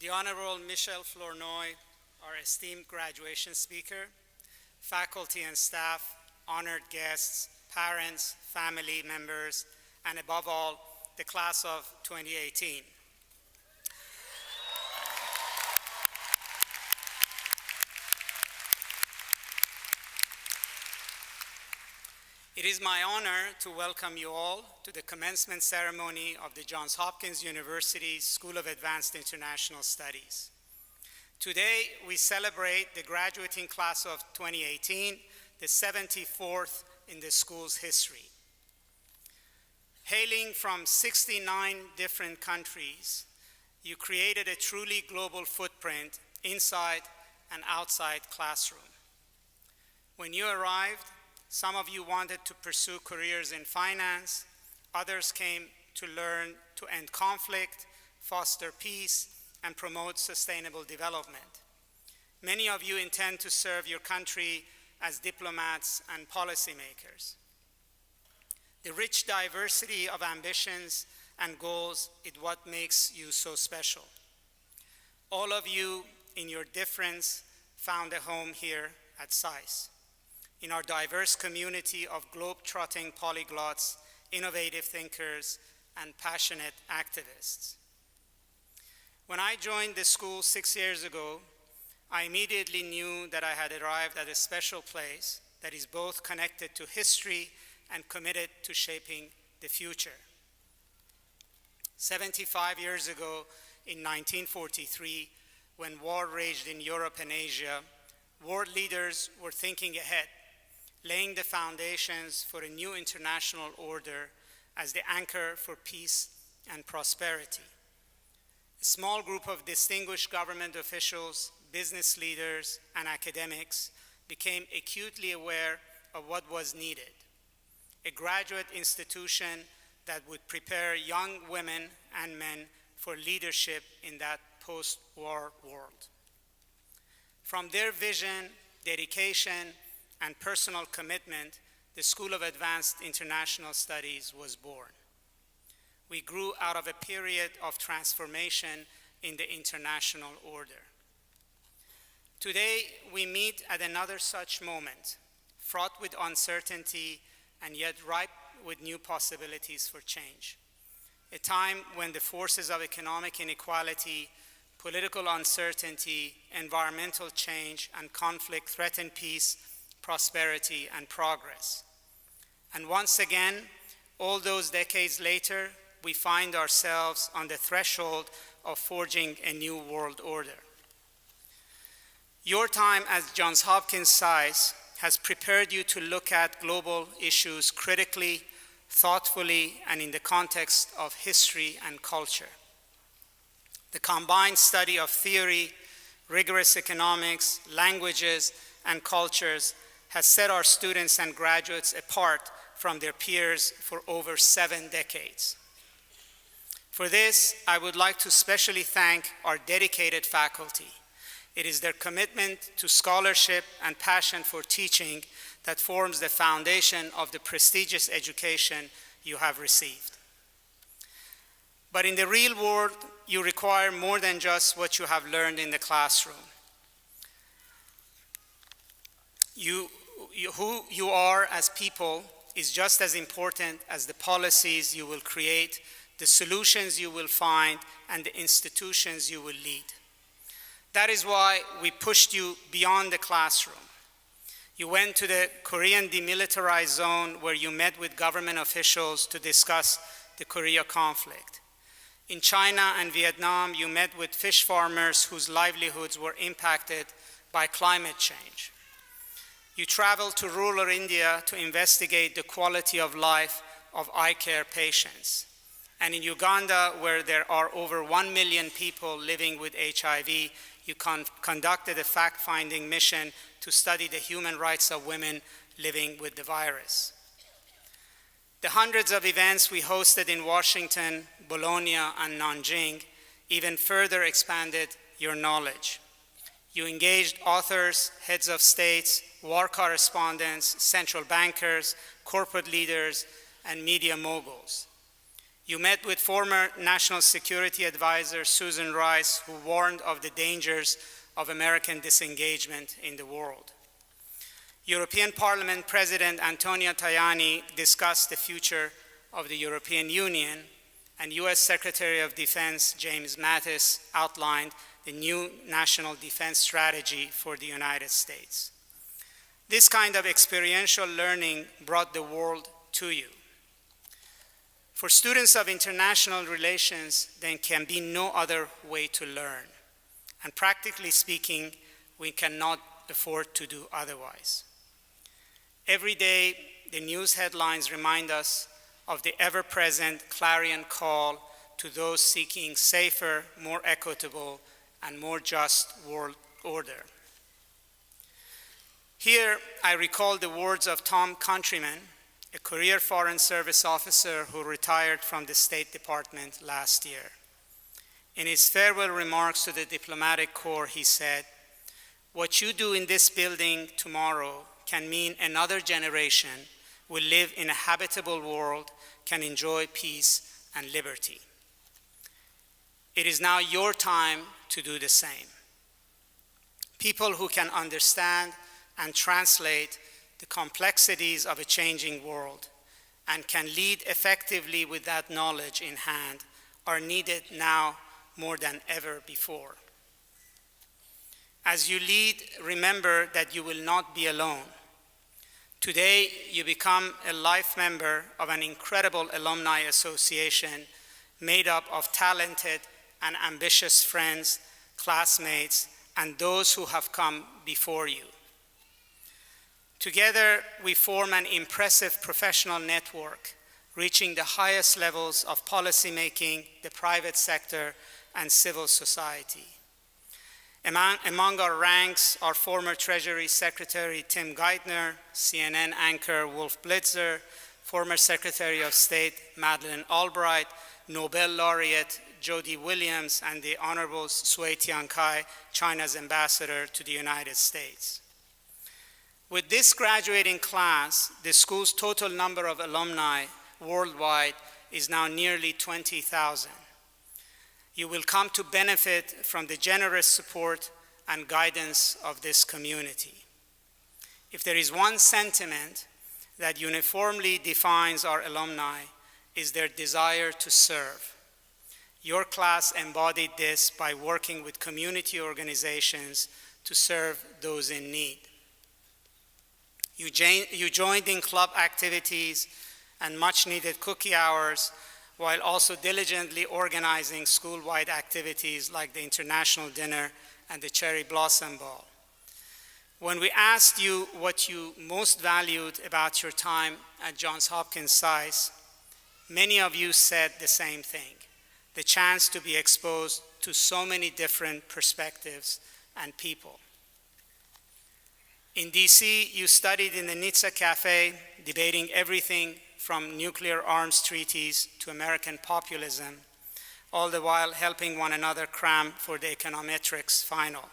the Honorable Michel Flournoy, our esteemed graduation speaker, faculty and staff, honored guests, parents, family members, and above all, the class of 2018. It is my honor to welcome you all to the commencement ceremony of the Johns Hopkins University School of Advanced International Studies. Today, we celebrate the graduating class of 2018, the 74th in the school's history. Hailing from 69 different countries, you created a truly global footprint inside and outside classroom. When you arrived, some of you wanted to pursue careers in finance, others came to learn to end conflict, foster peace, and promote sustainable development. Many of you intend to serve your country as diplomats and policymakers. The rich diversity of ambitions and goals is what makes you so special. All of you, in your difference, found a home here at SAIS, in our diverse community of globe-trotting polyglots, innovative thinkers, and passionate activists. When I joined the school 6 years ago, I immediately knew that I had arrived at a special place that is both connected to history and committed to shaping the future. 75 years ago, in 1943, when war raged in Europe and Asia, world leaders were thinking ahead, laying the foundations for a new international order as the anchor for peace and prosperity. A small group of distinguished government officials, business leaders, and academics became acutely aware of what was needed: a graduate institution that would prepare young women and men for leadership in that post-war world. From their vision, dedication, and personal commitment, the School of Advanced International Studies was born. We grew out of a period of transformation in the international order. Today, we meet at another such moment, fraught with uncertainty and yet ripe with new possibilities for change. A time when the forces of economic inequality, political uncertainty, environmental change, and conflict threaten peace, prosperity, and progress. And once again, all those decades later, we find ourselves on the threshold of forging a new world order. Your time at Johns Hopkins SAIS has prepared you to look at global issues critically, thoughtfully, and in the context of history and culture. The combined study of theory, rigorous economics, languages, and cultures has set our students and graduates apart from their peers for over 7 decades. For this, I would like to specially thank our dedicated faculty. It is their commitment to scholarship and passion for teaching that forms the foundation of the prestigious education you have received. But in the real world, you require more than just what you have learned in the classroom. Who you are as people is just as important as the policies you will create, the solutions you will find, and the institutions you will lead. That is why we pushed you beyond the classroom. You went to the Korean demilitarized zone where you met with government officials to discuss the Korea conflict. In China and Vietnam, you met with fish farmers whose livelihoods were impacted by climate change. You traveled to rural India to investigate the quality of life of eye care patients. And in Uganda, where there are over 1 million people living with HIV, you conducted a fact-finding mission to study the human rights of women living with the virus. The hundreds of events we hosted in Washington, Bologna, and Nanjing even further expanded your knowledge. You engaged authors, heads of states, war correspondents, central bankers, corporate leaders, and media moguls. You met with former National Security Advisor Susan Rice, who warned of the dangers of American disengagement in the world. European Parliament President Antonio Tajani discussed the future of the European Union, and US Secretary of Defense James Mattis outlined the new national defense strategy for the United States. This kind of experiential learning brought the world to you. For students of international relations, there can be no other way to learn. And practically speaking, we cannot afford to do otherwise. Every day, the news headlines remind us of the ever-present clarion call to those seeking safer, more equitable, and more just world order. Here, I recall the words of Tom Countryman, a career Foreign Service officer who retired from the State Department last year. In his farewell remarks to the diplomatic corps, he said, "What you do in this building tomorrow can mean another generation will live in a habitable world, can enjoy peace and liberty. It is now your time to do the same." People who can understand and translate the complexities of a changing world and can lead effectively with that knowledge in hand are needed now more than ever before. As you lead, remember that you will not be alone. Today, you become a life member of an incredible alumni association made up of talented and ambitious friends, classmates, and those who have come before you. Together, we form an impressive professional network, reaching the highest levels of policymaking, the private sector, and civil society. Among our ranks are former Treasury Secretary Tim Geithner, CNN anchor Wolf Blitzer, former Secretary of State Madeleine Albright, Nobel laureate Jody Williams, and the Honorable Sui Tiankai, China's ambassador to the United States. With this graduating class, the school's total number of alumni worldwide is now nearly 20,000. You will come to benefit from the generous support and guidance of this community. If there is one sentiment that uniformly defines our alumni, is their desire to serve. Your class embodied this by working with community organizations to serve those in need. You joined in club activities and much-needed cookie hours, while also diligently organizing school-wide activities like the International Dinner and the Cherry Blossom Ball. When we asked you what you most valued about your time at Johns Hopkins SAIS, many of you said the same thing: the chance to be exposed to so many different perspectives and people. In DC, you studied in the Nitsa Cafe, debating everything from nuclear arms treaties to American populism, all the while helping one another cram for the econometrics final.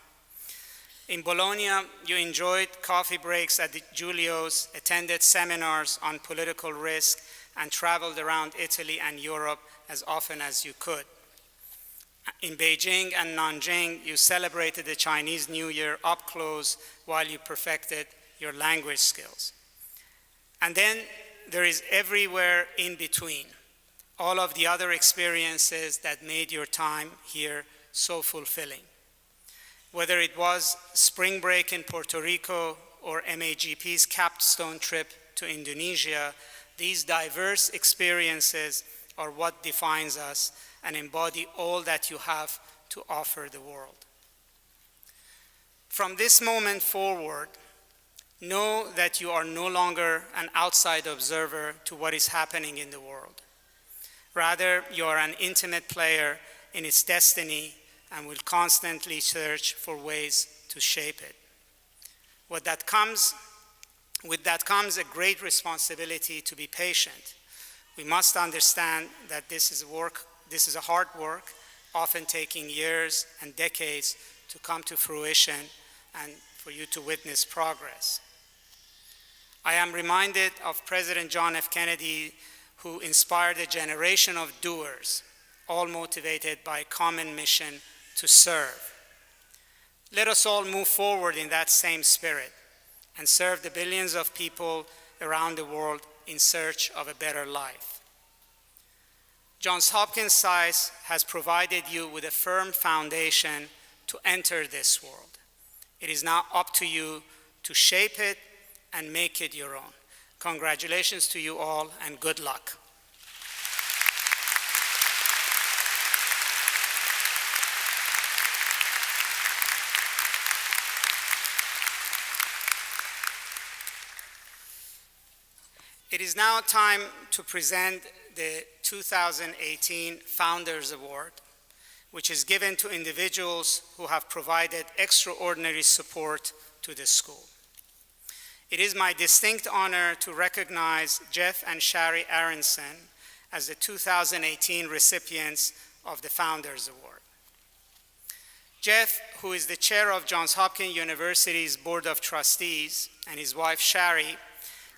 In Bologna, you enjoyed coffee breaks at the Giulio's, attended seminars on political risk, and traveled around Italy and Europe as often as you could. In Beijing and Nanjing, you celebrated the Chinese New Year up close while you perfected your language skills. And then there is everywhere in between, all of the other experiences that made your time here so fulfilling. Whether it was spring break in Puerto Rico or MAGP's capstone trip to Indonesia, these diverse experiences are what defines us and embody all that you have to offer the world. From this moment forward, know that you are no longer an outside observer to what is happening in the world. Rather, you are an intimate player in its destiny and will constantly search for ways to shape it. With that comes a great responsibility to be patient. We must understand that this is a hard work, often taking years and decades to come to fruition and for you to witness progress. I am reminded of President John F. Kennedy, who inspired a generation of doers, all motivated by a common mission to serve. Let us all move forward in that same spirit and serve the billions of people around the world in search of a better life. Johns Hopkins SAIS has provided you with a firm foundation to enter this world. It is now up to you to shape it and make it your own. Congratulations to you all, and good luck. It is now time to present the 2018 Founders Award, which is given to individuals who have provided extraordinary support to the school. It is my distinct honor to recognize Jeff and Shari Aronson as the 2018 recipients of the Founders Award. Jeff, who is the chair of Johns Hopkins University's Board of Trustees, and his wife Shari,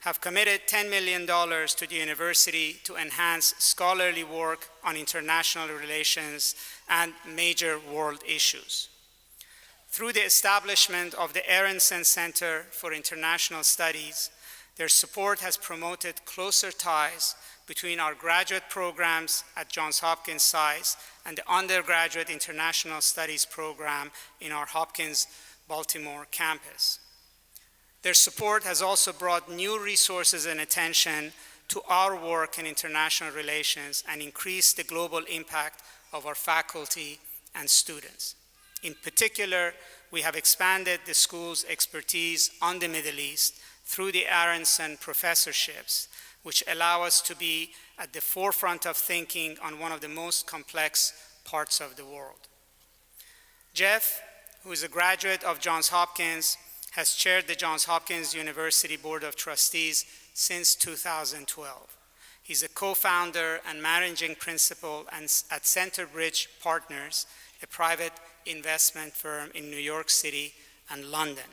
have committed $10 million to the university to enhance scholarly work on international relations and major world issues. Through the establishment of the Aronson Center for International Studies, their support has promoted closer ties between our graduate programs at Johns Hopkins SAIS and the undergraduate international studies program in our Hopkins Baltimore campus. Their support has also brought new resources and attention to our work in international relations and increased the global impact of our faculty and students. In particular, we have expanded the school's expertise on the Middle East through the Aronson professorships, which allow us to be at the forefront of thinking on one of the most complex parts of the world. Jeff, who is a graduate of Johns Hopkins, has chaired the Johns Hopkins University Board of Trustees since 2012. He's a co-founder and managing principal at Centerbridge Partners, a private investment firm in New York City and London.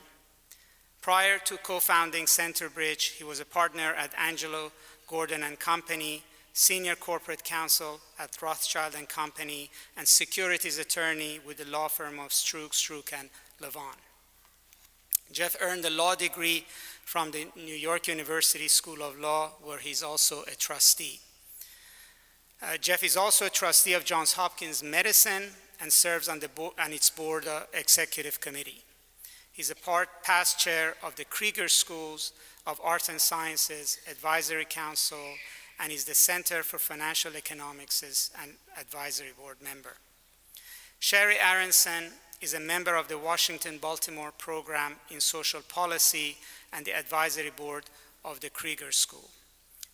Prior to co-founding Centerbridge, he was a partner at Angelo Gordon and Company, senior corporate counsel at Rothschild and Company, and securities attorney with the law firm of Strug, and Levon. Jeff earned a law degree from the New York University School of Law, where he's also a trustee. Jeff is also a trustee of Johns Hopkins Medicine and serves on its board executive committee. He's a past chair of the Krieger Schools of Arts and Sciences Advisory Council, and is the Center for Financial Economics and advisory board member. Shari Aronson is a member of the Washington-Baltimore Program in Social Policy and the advisory board of the Krieger School.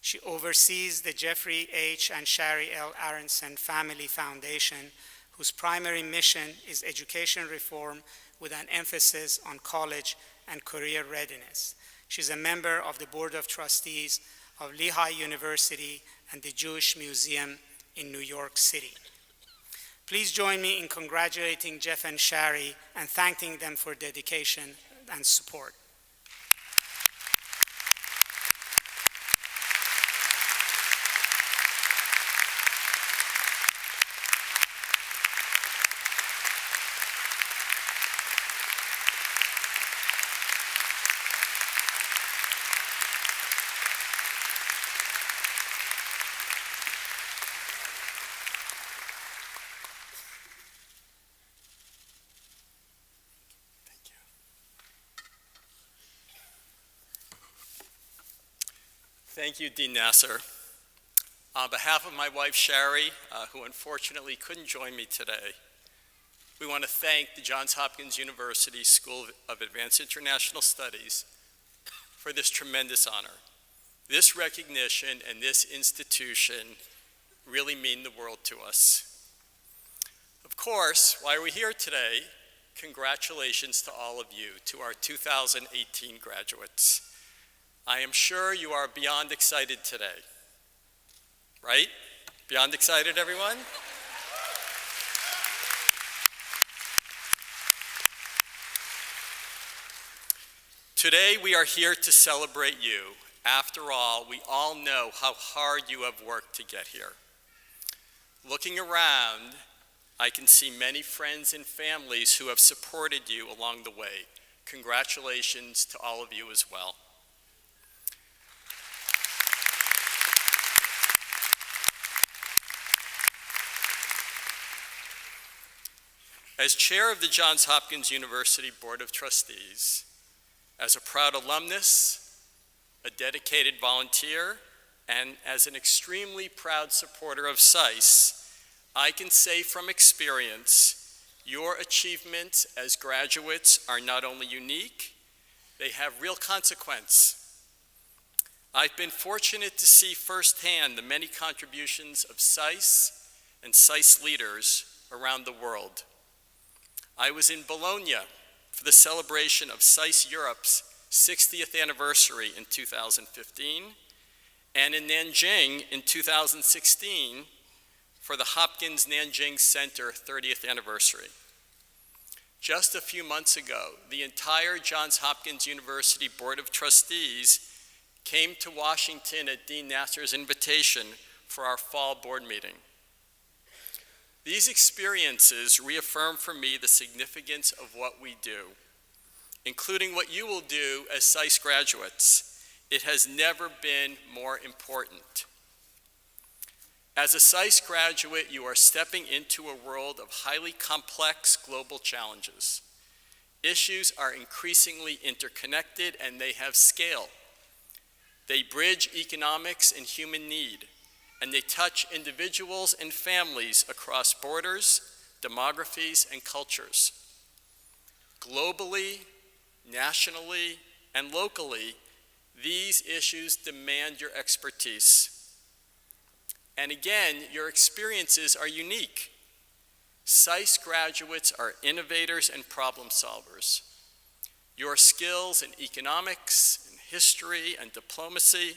She oversees the Jeffrey H. and Shari L. Aronson Family Foundation, whose primary mission is education reform with an emphasis on college and career readiness. She's a member of the Board of Trustees of Lehigh University and the Jewish Museum in New York City. Please join me in congratulating Jeff and Shari and thanking them for dedication and support. Thank you, Dean Nasser. On behalf of my wife, Shari, who unfortunately couldn't join me today, we want to thank the Johns Hopkins University School of Advanced International Studies for this tremendous honor. This recognition and this institution really mean the world to us. Of course, why we're here today, congratulations to all of you, to our 2018 graduates. I am sure you are beyond excited today, right? Beyond excited, everyone? Today we are here to celebrate you, After all, we all know how hard you have worked to get here. Looking around, I can see many friends and families who have supported you along the way. Congratulations to all of you as well. As chair of the Johns Hopkins University Board of Trustees, as a proud alumnus, a dedicated volunteer, and as an extremely proud supporter of SAIS, I can say from experience, your achievements as graduates are not only unique, they have real consequence. I've been fortunate to see firsthand the many contributions of SAIS and SAIS leaders around the world. I was in Bologna for the celebration of SAIS Europe's 60th anniversary in 2015, and in Nanjing in 2016 for the Hopkins Nanjing Center 30th anniversary. Just a few months ago, the entire Johns Hopkins University Board of Trustees came to Washington at Dean Nasser's invitation for our fall board meeting. These experiences reaffirm for me the significance of what we do, including what you will do as SAIS graduates. It has never been more important. As a SAIS graduate, you are stepping into a world of highly complex global challenges. Issues are increasingly interconnected and they have scale. They bridge economics and human need, and they touch individuals and families across borders, demographies, and cultures. Globally, nationally, and locally, these issues demand your expertise. And again, your experiences are unique. SAIS graduates are innovators and problem solvers. Your skills in economics, in history, and diplomacy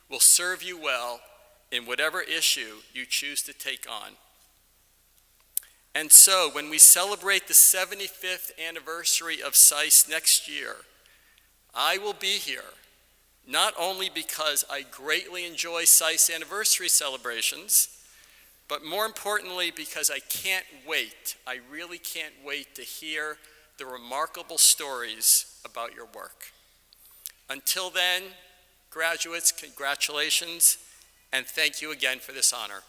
will serve you well in whatever issue you choose to take on. And so, when we celebrate the 75th anniversary of SAIS next year, I will be here, not only because I greatly enjoy SAIS anniversary celebrations, but more importantly because I can't wait, I really can't wait to hear the remarkable stories about your work. Until then, graduates, congratulations, and thank you again for this honor.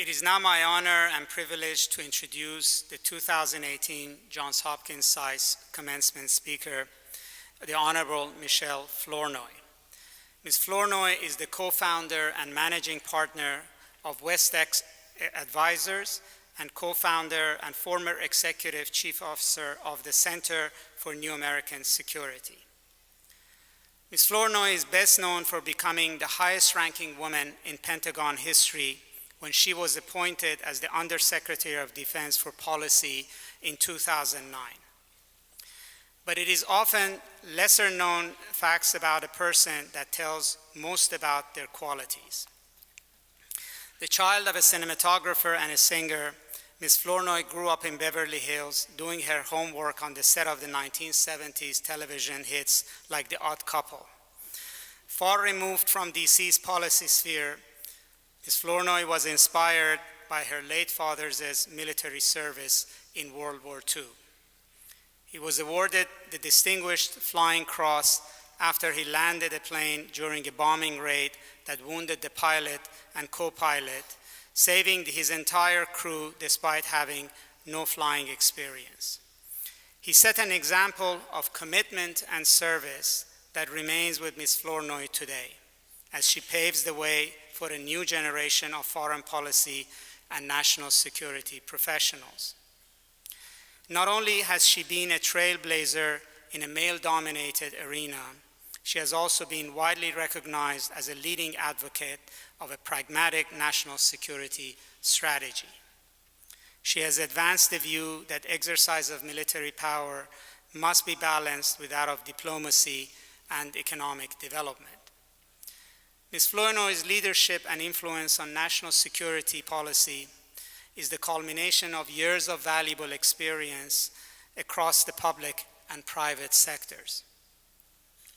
It is now my honor and privilege to introduce the 2018 Johns Hopkins SAIS Commencement Speaker, the Honorable Michelle Flournoy. Ms. Flournoy is the co-founder and managing partner of WestX Advisors and co-founder and former executive chief officer of the Center for New American Security. Ms. Flournoy is best known for becoming the highest-ranking woman in Pentagon history when she was appointed as the Undersecretary of Defense for Policy in 2009. But it is often lesser-known facts about a person that tells most about their qualities. The child of a cinematographer and a singer, Ms. Flournoy grew up in Beverly Hills doing her homework on the set of the 1970s television hits like The Odd Couple. Far removed from DC's policy sphere, Ms. Flournoy was inspired by her late father's military service in World War II. He was awarded the Distinguished Flying Cross after he landed a plane during a bombing raid that wounded the pilot and co-pilot, saving his entire crew despite having no flying experience. He set an example of commitment and service that remains with Ms. Flournoy today, as she paves the way for a new generation of foreign policy and national security professionals. Not only has she been a trailblazer in a male-dominated arena, she has also been widely recognized as a leading advocate of a pragmatic national security strategy. She has advanced the view that exercise of military power must be balanced with that of diplomacy and economic development. Ms. Flournoy's leadership and influence on national security policy is the culmination of years of valuable experience across the public and private sectors.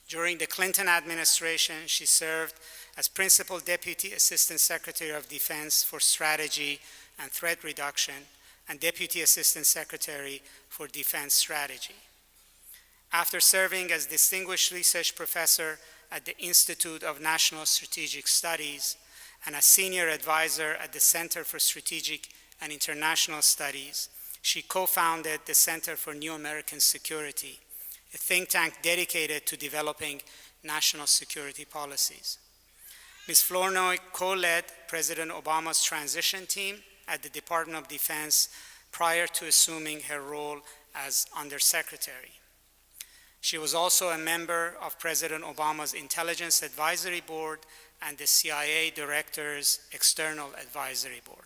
During the Clinton administration, she served as Principal Deputy Assistant Secretary of Defense for Strategy and Threat Reduction and Deputy Assistant Secretary for Defense Strategy. After serving as Distinguished Research Professor at the Institute of National Strategic Studies and as Senior Advisor at the Center for Strategic and International Studies, she co-founded the Center for New American Security, a think tank dedicated to developing national security policies. Ms. Flournoy co-led President Obama's transition team at the Department of Defense prior to assuming her role as Undersecretary. She was also a member of President Obama's Intelligence Advisory Board and the CIA Director's External Advisory Board.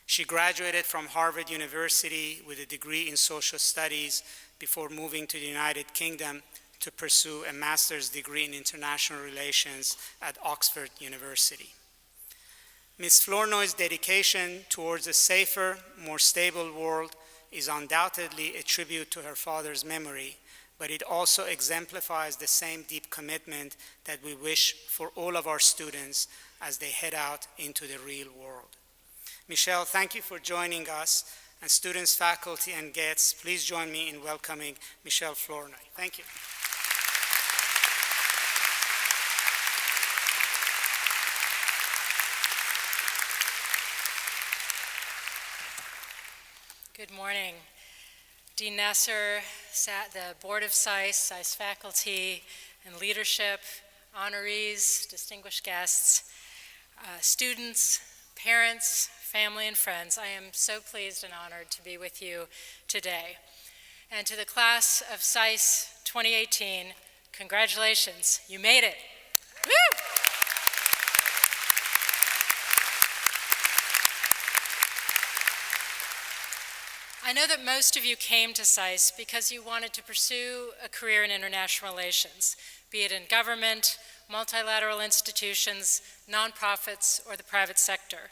She graduated from Harvard University with a degree in social studies before moving to the United Kingdom to pursue a master's degree in international relations at Oxford University. Ms. Flournoy's dedication towards a safer, more stable world is undoubtedly a tribute to her father's memory, but it also exemplifies the same deep commitment that we wish for all of our students as they head out into the real world. Michelle, thank you for joining us. And students, faculty, and guests, please join me in welcoming Michelle Flournoy. Thank you. Good morning. Dean Nasser, the Board of SAIS faculty and leadership, honorees, distinguished guests, students, parents, family, and friends, I am so pleased and honored to be with you today. And to the class of SAIS 2018, congratulations, you made it. Woo! I know that most of you came to SAIS because you wanted to pursue a career in international relations, be it in government, multilateral institutions, nonprofits, or the private sector.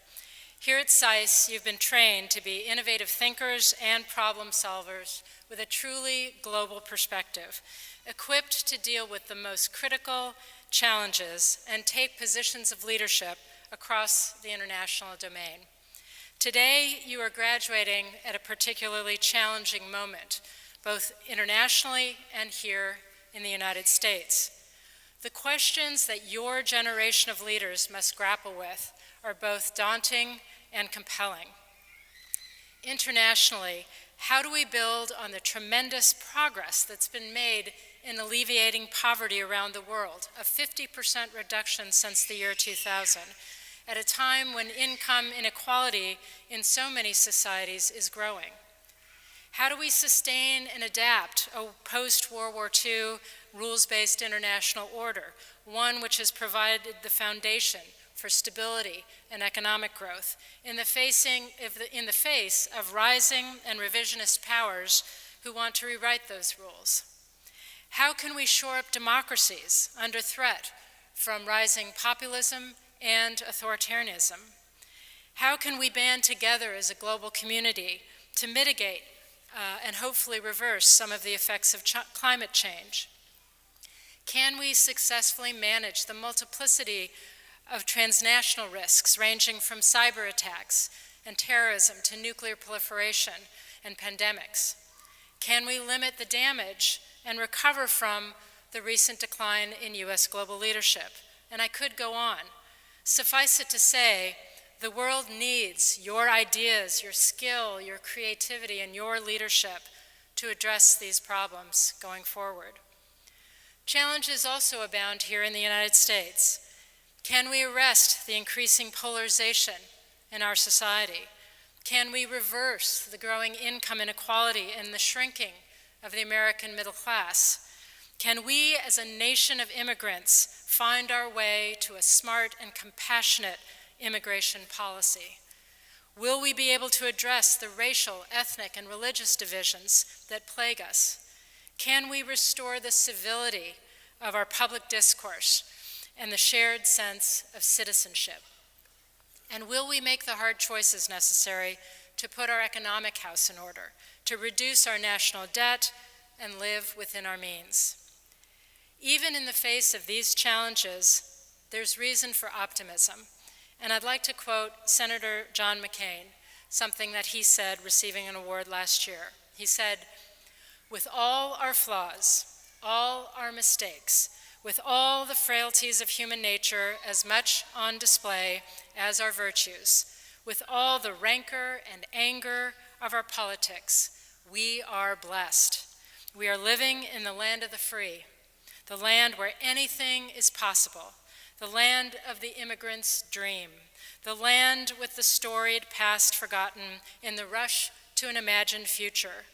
Here at SAIS, you've been trained to be innovative thinkers and problem solvers with a truly global perspective, equipped to deal with the most critical challenges and take positions of leadership across the international domain. Today, you are graduating at a particularly challenging moment, both internationally and here in the United States. The questions that your generation of leaders must grapple with are both daunting and compelling. Internationally, how do we build on the tremendous progress that's been made in alleviating poverty around the world, a 50% reduction since the year 2000, at a time when income inequality in so many societies is growing? How do we sustain and adapt a post-World War II rules-based international order, one which has provided the foundation for stability and economic growth in the face of rising and revisionist powers who want to rewrite those rules? How can we shore up democracies under threat from rising populism and authoritarianism? How can we band together as a global community to mitigate and hopefully reverse some of the effects of climate change? Can we successfully manage the multiplicity of transnational risks ranging from cyber attacks and terrorism to nuclear proliferation and pandemics? Can we limit the damage and recover from the recent decline in U.S. global leadership? And I could go on. Suffice it to say, the world needs your ideas, your skill, your creativity, and your leadership to address these problems going forward. Challenges also abound here in the United States. Can we arrest the increasing polarization in our society? Can we reverse the growing income inequality and the shrinking of the American middle class? Can we, as a nation of immigrants, find our way to a smart and compassionate immigration policy? Will we be able to address the racial, ethnic, and religious divisions that plague us? Can we restore the civility of our public discourse and the shared sense of citizenship? And will we make the hard choices necessary to put our economic house in order, to reduce our national debt, and live within our means? Even in the face of these challenges, there's reason for optimism. And I'd like to quote Senator John McCain, something that he said receiving an award last year. He said, "With all our flaws, all our mistakes, with all the frailties of human nature as much on display as our virtues, with all the rancor and anger of our politics, we are blessed. We are living in the land of the free, the land where anything is possible, the land of the immigrant's dream, the land with the storied past forgotten in the rush to an imagined future,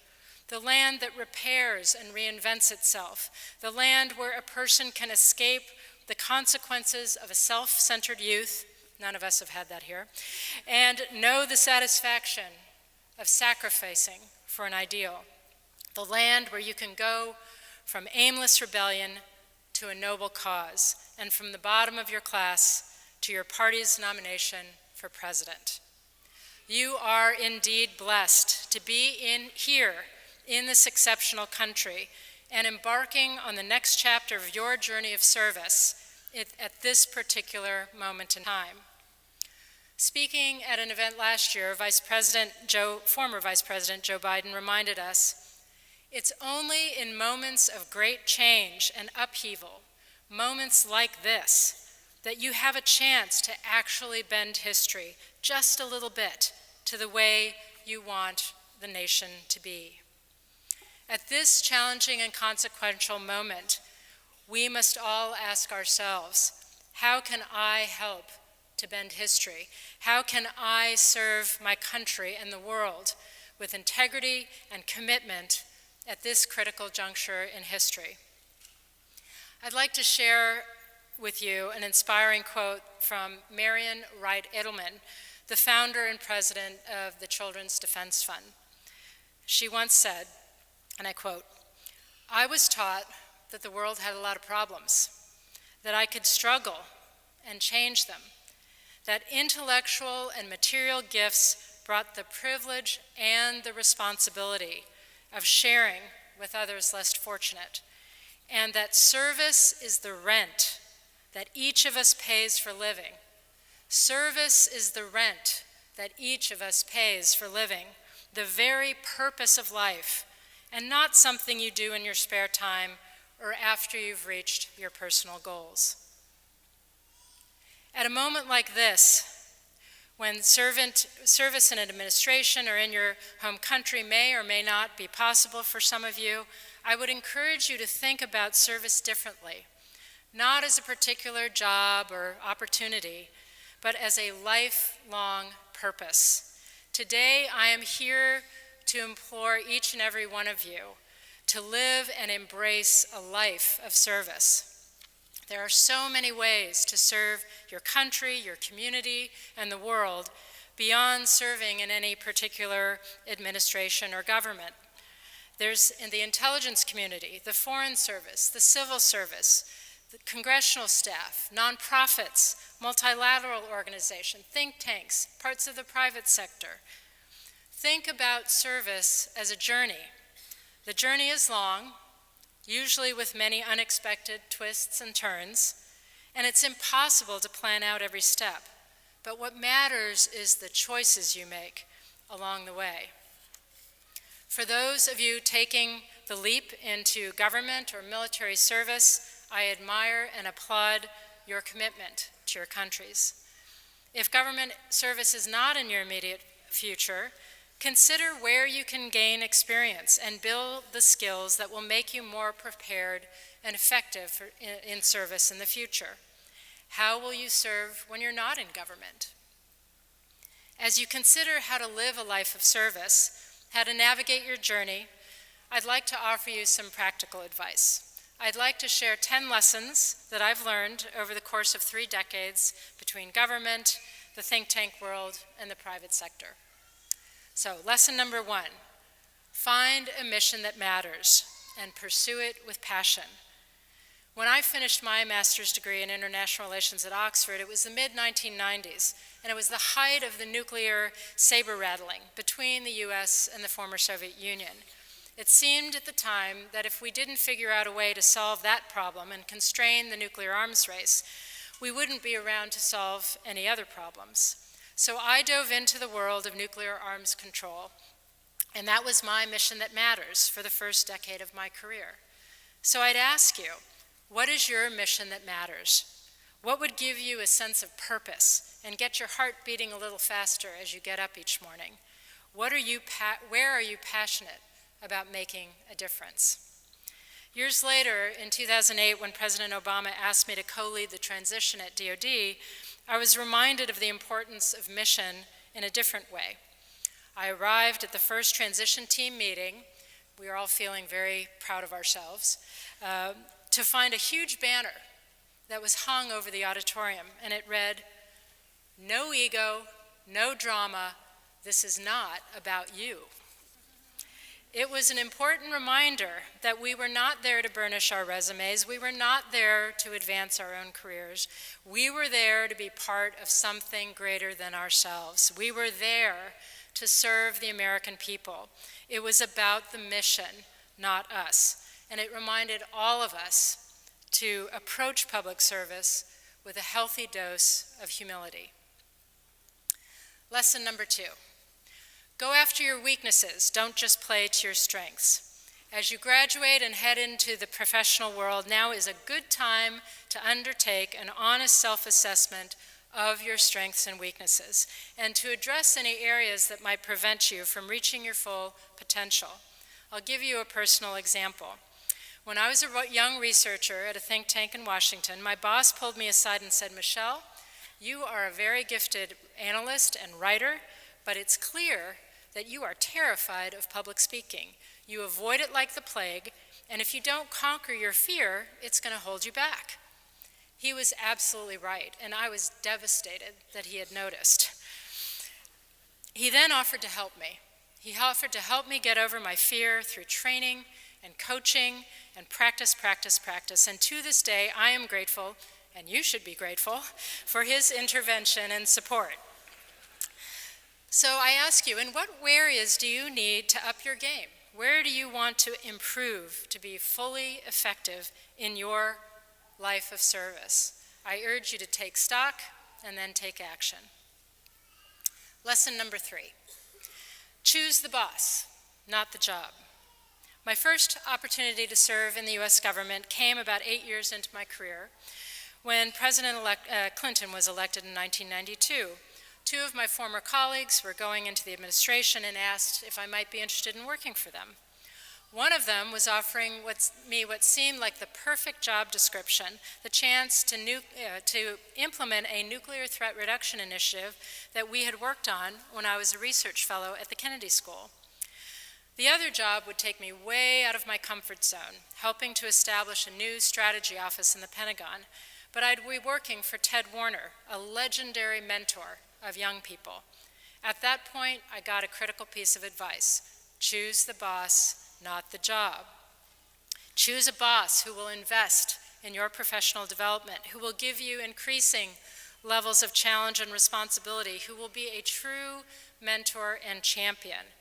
the land that repairs and reinvents itself, the land where a person can escape the consequences of a self-centered youth, none of us have had that here, and know the satisfaction of sacrificing for an ideal, the land where you can go from aimless rebellion to a noble cause, and from the bottom of your class to your party's nomination for president. You are indeed blessed to be here in this exceptional country and embarking on the next chapter of your journey of service at this particular moment in time. Speaking at an event last year, former Vice President Joe Biden reminded us, it's only in moments of great change and upheaval, moments like this, that you have a chance to actually bend history just a little bit to the way you want the nation to be. At this challenging and consequential moment, we must all ask ourselves, how can I help to bend history? How can I serve my country and the world with integrity and commitment at this critical juncture in history? I'd like to share with you an inspiring quote from Marian Wright Edelman, the founder and president of the Children's Defense Fund. She once said, and I quote, "I was taught that the world had a lot of problems, that I could struggle and change them, that intellectual and material gifts brought the privilege and the responsibility of sharing with others less fortunate, and that service is the rent that each of us pays for living. Service is the rent that each of us pays for living, the very purpose of life, and not something you do in your spare time or after you've reached your personal goals." At a moment like this, when service in an administration or in your home country may or may not be possible for some of you, I would encourage you to think about service differently, not as a particular job or opportunity, but as a lifelong purpose. Today, I am here to implore each and every one of you to live and embrace a life of service. There are so many ways to serve your country, your community, and the world beyond serving in any particular administration or government. There's in the intelligence community, the foreign service, the civil service, the congressional staff, nonprofits, multilateral organizations, think tanks, parts of the private sector. Think about service as a journey. The journey is long, usually with many unexpected twists and turns, and it's impossible to plan out every step. But what matters is the choices you make along the way. For those of you taking the leap into government or military service, I admire and applaud your commitment to your countries. If government service is not in your immediate future, consider where you can gain experience and build the skills that will make you more prepared and effective in service in the future. How will you serve when you're not in government? As you consider how to live a life of service, how to navigate your journey, I'd like to offer you some practical advice. I'd like to share 10 lessons that I've learned over the course of 3 decades between government, the think tank world, and the private sector. So, lesson number 1, find a mission that matters and pursue it with passion. When I finished my master's degree in international relations at Oxford, it was the mid-1990s, and it was the height of the nuclear saber rattling between the US and the former Soviet Union. It seemed at the time that if we didn't figure out a way to solve that problem and constrain the nuclear arms race, we wouldn't be around to solve any other problems. So I dove into the world of nuclear arms control, and that was my mission that matters for the first decade of my career. So I'd ask you, what is your mission that matters? What would give you a sense of purpose and get your heart beating a little faster as you get up each morning? Where are you passionate about making a difference? Years later, in 2008, when President Obama asked me to co-lead the transition at DoD, I was reminded of the importance of mission in a different way. I arrived at the first transition team meeting, we were all feeling very proud of ourselves, to find a huge banner that was hung over the auditorium, and it read, "No ego, no drama, this is not about you." It was an important reminder that we were not there to burnish our resumes. We were not there to advance our own careers. We were there to be part of something greater than ourselves. We were there to serve the American people. It was about the mission, not us. And it reminded all of us to approach public service with a healthy dose of humility. Lesson number 2. Go after your weaknesses, don't just play to your strengths. As you graduate and head into the professional world, now is a good time to undertake an honest self-assessment of your strengths and weaknesses, and to address any areas that might prevent you from reaching your full potential. I'll give you a personal example. When I was a young researcher at a think tank in Washington, my boss pulled me aside and said, "Michelle, you are a very gifted analyst and writer, but it's clear that you are terrified of public speaking. You avoid it like the plague, and if you don't conquer your fear, it's going to hold you back." He was absolutely right, and I was devastated that he had noticed. He then offered to help me. He offered to help me get over my fear through training and coaching and practice, practice, practice. And to this day, I am grateful, and you should be grateful, for his intervention and support. So I ask you, in what areas do you need to up your game? Where do you want to improve to be fully effective in your life of service? I urge you to take stock and then take action. Lesson number 3. Choose the boss, not the job. My first opportunity to serve in the U.S. government came about 8 years into my career when President-elect Clinton was elected in 1992. 2 of my former colleagues were going into the administration and asked if I might be interested in working for them. One of them was offering me what seemed like the perfect job description, the chance to implement a nuclear threat reduction initiative that we had worked on when I was a research fellow at the Kennedy School. The other job would take me way out of my comfort zone, helping to establish a new strategy office in the Pentagon, but I'd be working for Ted Warner, a legendary mentor of young people. At that point, I got a critical piece of advice. Choose the boss, not the job. Choose a boss who will invest in your professional development, who will give you increasing levels of challenge and responsibility, who will be a true mentor and champion.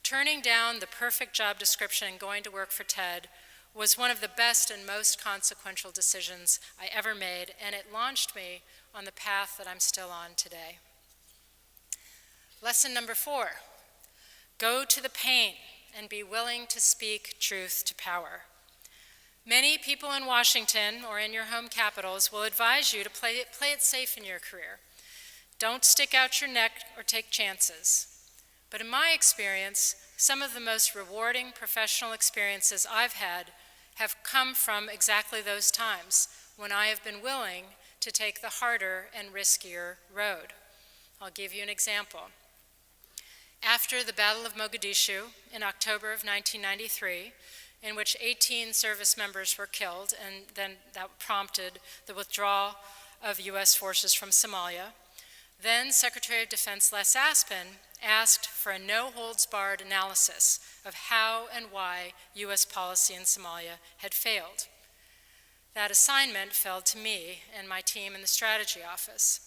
Turning down the perfect job description and going to work for Ted was one of the best and most consequential decisions I ever made, and it launched me on the path that I'm still on today. Lesson number 4, go to the pain and be willing to speak truth to power. Many people in Washington or in your home capitals will advise you to play it safe in your career. Don't stick out your neck or take chances. But in my experience, some of the most rewarding professional experiences I've had have come from exactly those times when I have been willing to take the harder and riskier road. I'll give you an example. After the Battle of Mogadishu in October of 1993, in which 18 service members were killed, and then that prompted the withdrawal of U.S. forces from Somalia, then Secretary of Defense Les Aspin asked for a no-holds-barred analysis of how and why U.S. policy in Somalia had failed. That assignment fell to me and my team in the strategy office.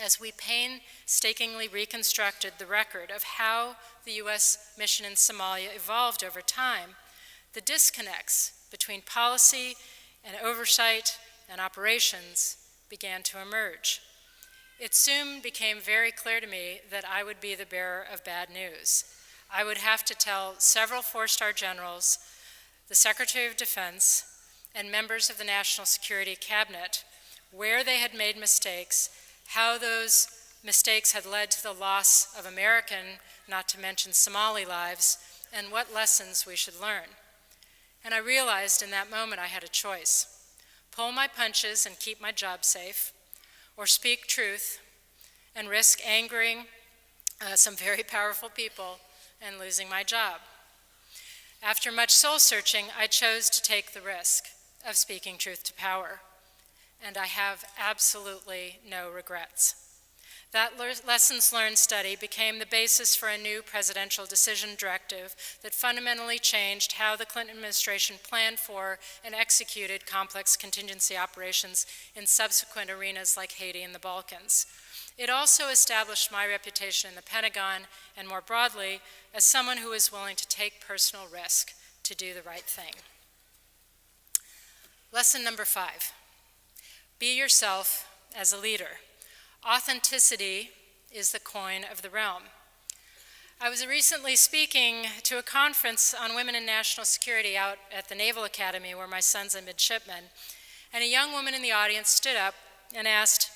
As we painstakingly reconstructed the record of how the U.S. mission in Somalia evolved over time, the disconnects between policy and oversight and operations began to emerge. It soon became very clear to me that I would be the bearer of bad news. I would have to tell several four-star generals, the Secretary of Defense, and members of the National Security Cabinet where they had made mistakes, how those mistakes had led to the loss of American, not to mention Somali lives, and what lessons we should learn. And I realized in that moment I had a choice: pull my punches and keep my job safe, or speak truth and risk angering some very powerful people and losing my job. After much soul-searching, I chose to take the risk of speaking truth to power, and I have absolutely no regrets. That lessons learned study became the basis for a new presidential decision directive that fundamentally changed how the Clinton administration planned for and executed complex contingency operations in subsequent arenas like Haiti and the Balkans. It also established my reputation in the Pentagon and more broadly as someone who is willing to take personal risk to do the right thing. Lesson number 5, be yourself as a leader. Authenticity is the coin of the realm. I was recently speaking to a conference on women in national security out at the Naval Academy where my son's a midshipman, and a young woman in the audience stood up and asked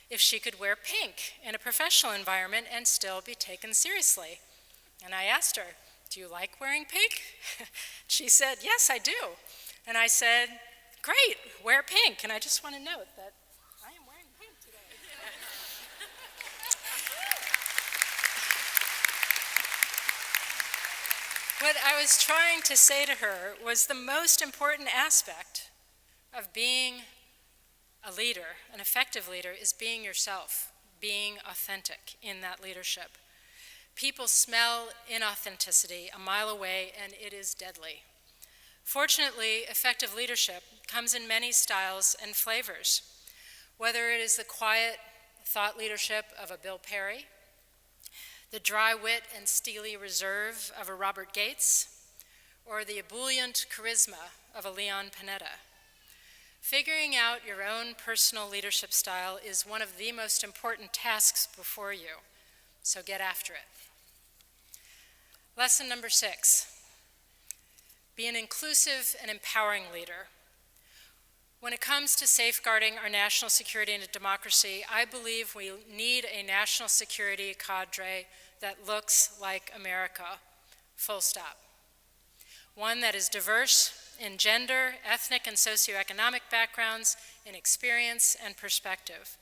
if she could wear pink in a professional environment and still be taken seriously. And I asked her, "Do you like wearing pink?" She said, "Yes, I do." And I said, "Great, wear pink." And I just want to note that I am wearing pink today. What I was trying to say to her was the most important aspect of being a leader, an effective leader, is being yourself, being authentic in that leadership. People smell inauthenticity a mile away, and it is deadly. Fortunately, effective leadership comes in many styles and flavors, whether it is the quiet thought leadership of a Bill Perry, the dry wit and steely reserve of a Robert Gates, or the ebullient charisma of a Leon Panetta. Figuring out your own personal leadership style is one of the most important tasks before you, so get after it. Lesson number 6, be an inclusive and empowering leader. When it comes to safeguarding our national security and democracy, I believe we need a national security cadre that looks like America, full stop. One that is diverse in gender, ethnic, and socioeconomic backgrounds, in experience and perspective.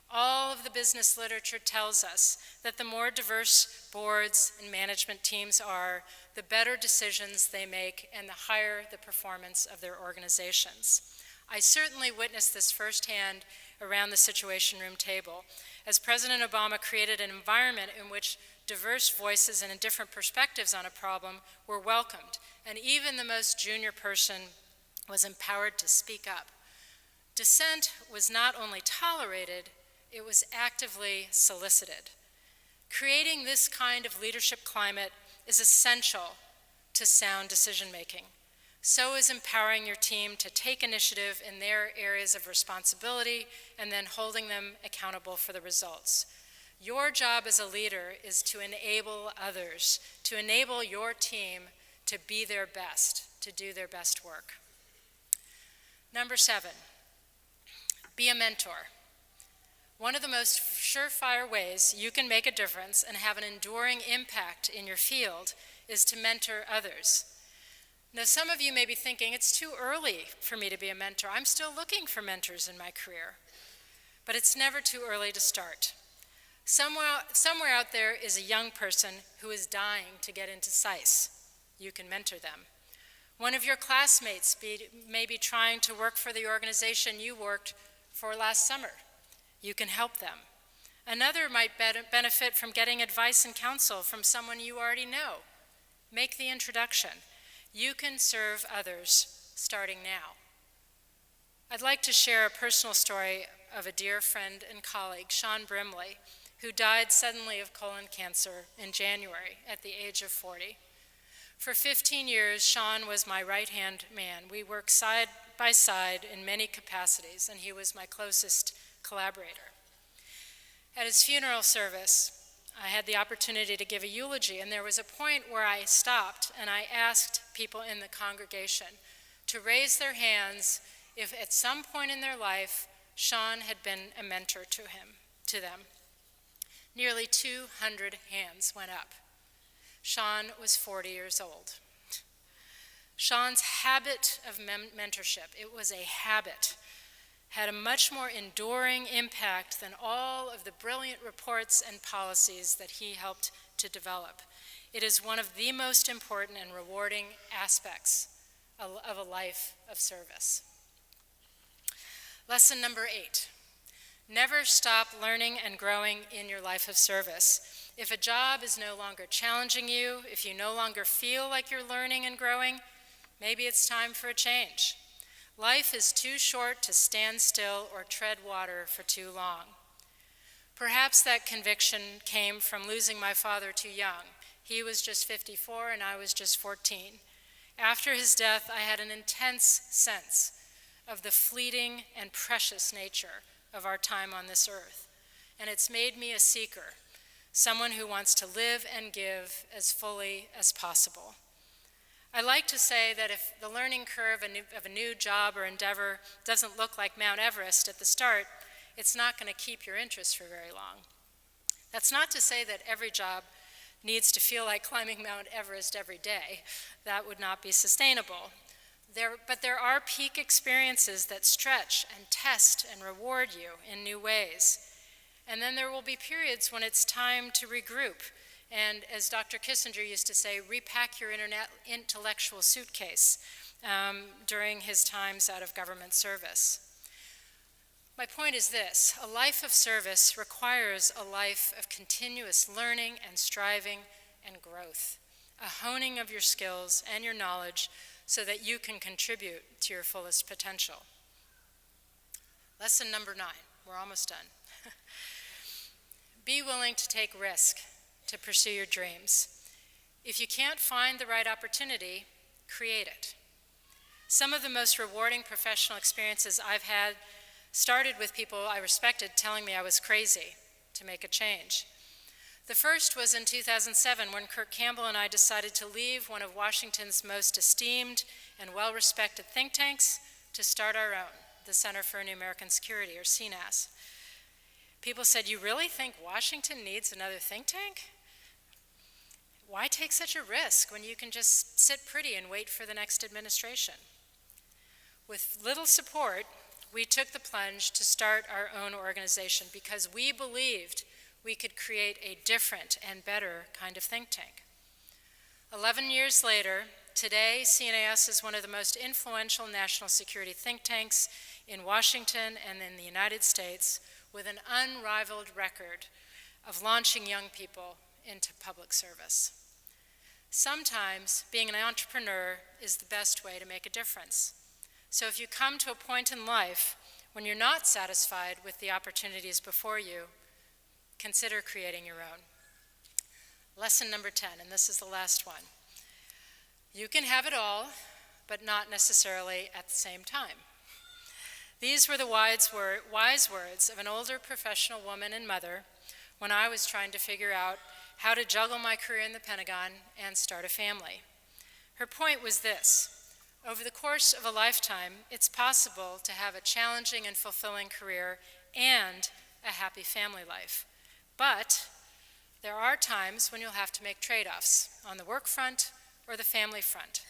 All of the business literature tells us that the more diverse boards and management teams are, the better decisions they make and the higher the performance of their organizations. I certainly witnessed this firsthand around the Situation Room table, as President Obama created an environment in which diverse voices and different perspectives on a problem were welcomed, and even the most junior person was empowered to speak up. Dissent was not only tolerated, it was actively solicited. Creating this kind of leadership climate is essential to sound decision-making. So is empowering your team to take initiative in their areas of responsibility and then holding them accountable for the results. Your job as a leader is to enable others, to enable your team to be their best, to do their best work. Number 7, be a mentor. One of the most surefire ways you can make a difference and have an enduring impact in your field is to mentor others. Now, some of you may be thinking, it's too early for me to be a mentor. I'm still looking for mentors in my career. But it's never too early to start. Somewhere out there is a young person who is dying to get into SAIS. You can mentor them. One of your classmates may be trying to work for the organization you worked for last summer. You can help them. Another might benefit from getting advice and counsel from someone you already know. Make the introduction. You can serve others starting now. I'd like to share a personal story of a dear friend and colleague, Sean Brimley, who died suddenly of colon cancer in January at the age of 40. For 15 years, Sean was my right-hand man. We worked side by side in many capacities, and he was my closest collaborator. At his funeral service, I had the opportunity to give a eulogy, and there was a point where I stopped and I asked people in the congregation to raise their hands if at some point in their life Sean had been a mentor to them. Nearly 200 hands went up. Sean was 40 years old. Sean's habit of mentorship, it was a habit, had a much more enduring impact than all of the brilliant reports and policies that he helped to develop. It is one of the most important and rewarding aspects of a life of service. Lesson number 8, never stop learning and growing in your life of service. If a job is no longer challenging you, if you no longer feel like you're learning and growing, maybe it's time for a change. Life is too short to stand still or tread water for too long. Perhaps that conviction came from losing my father too young. He was just 54 and I was just 14. After his death, I had an intense sense of the fleeting and precious nature of our time on this earth. And it's made me a seeker, someone who wants to live and give as fully as possible. I like to say that if the learning curve of a new job or endeavor doesn't look like Mount Everest at the start, it's not going to keep your interest for very long. That's not to say that every job needs to feel like climbing Mount Everest every day. That would not be sustainable. But there are peak experiences that stretch and test and reward you in new ways. And then there will be periods when it's time to regroup. And as Dr. Kissinger used to say, repack your intellectual suitcase during his times out of government service. My point is this: a life of service requires a life of continuous learning and striving and growth, a honing of your skills and your knowledge so that you can contribute to your fullest potential. Lesson number 9, we're almost done. Be willing to take risk to pursue your dreams. If you can't find the right opportunity, create it. Some of the most rewarding professional experiences I've had started with people I respected telling me I was crazy to make a change. The first was in 2007 when Kirk Campbell and I decided to leave one of Washington's most esteemed and well-respected think tanks to start our own, the Center for New American Security, or CNAS. People said, "You really think Washington needs another think tank? Why take such a risk when you can just sit pretty and wait for the next administration?" With little support, we took the plunge to start our own organization because we believed we could create a different and better kind of think tank. 11 years later, today, CNAS is one of the most influential national security think tanks in Washington and in the United States, with an unrivaled record of launching young people into public service. Sometimes being an entrepreneur is the best way to make a difference. So if you come to a point in life when you're not satisfied with the opportunities before you, consider creating your own. Lesson number 10, and this is the last one. You can have it all, but not necessarily at the same time. These were the wise words of an older professional woman and mother when I was trying to figure out how to juggle my career in the Pentagon and start a family. Her point was this: over the course of a lifetime, it's possible to have a challenging and fulfilling career and a happy family life. But there are times when you'll have to make trade-offs on the work front or the family front.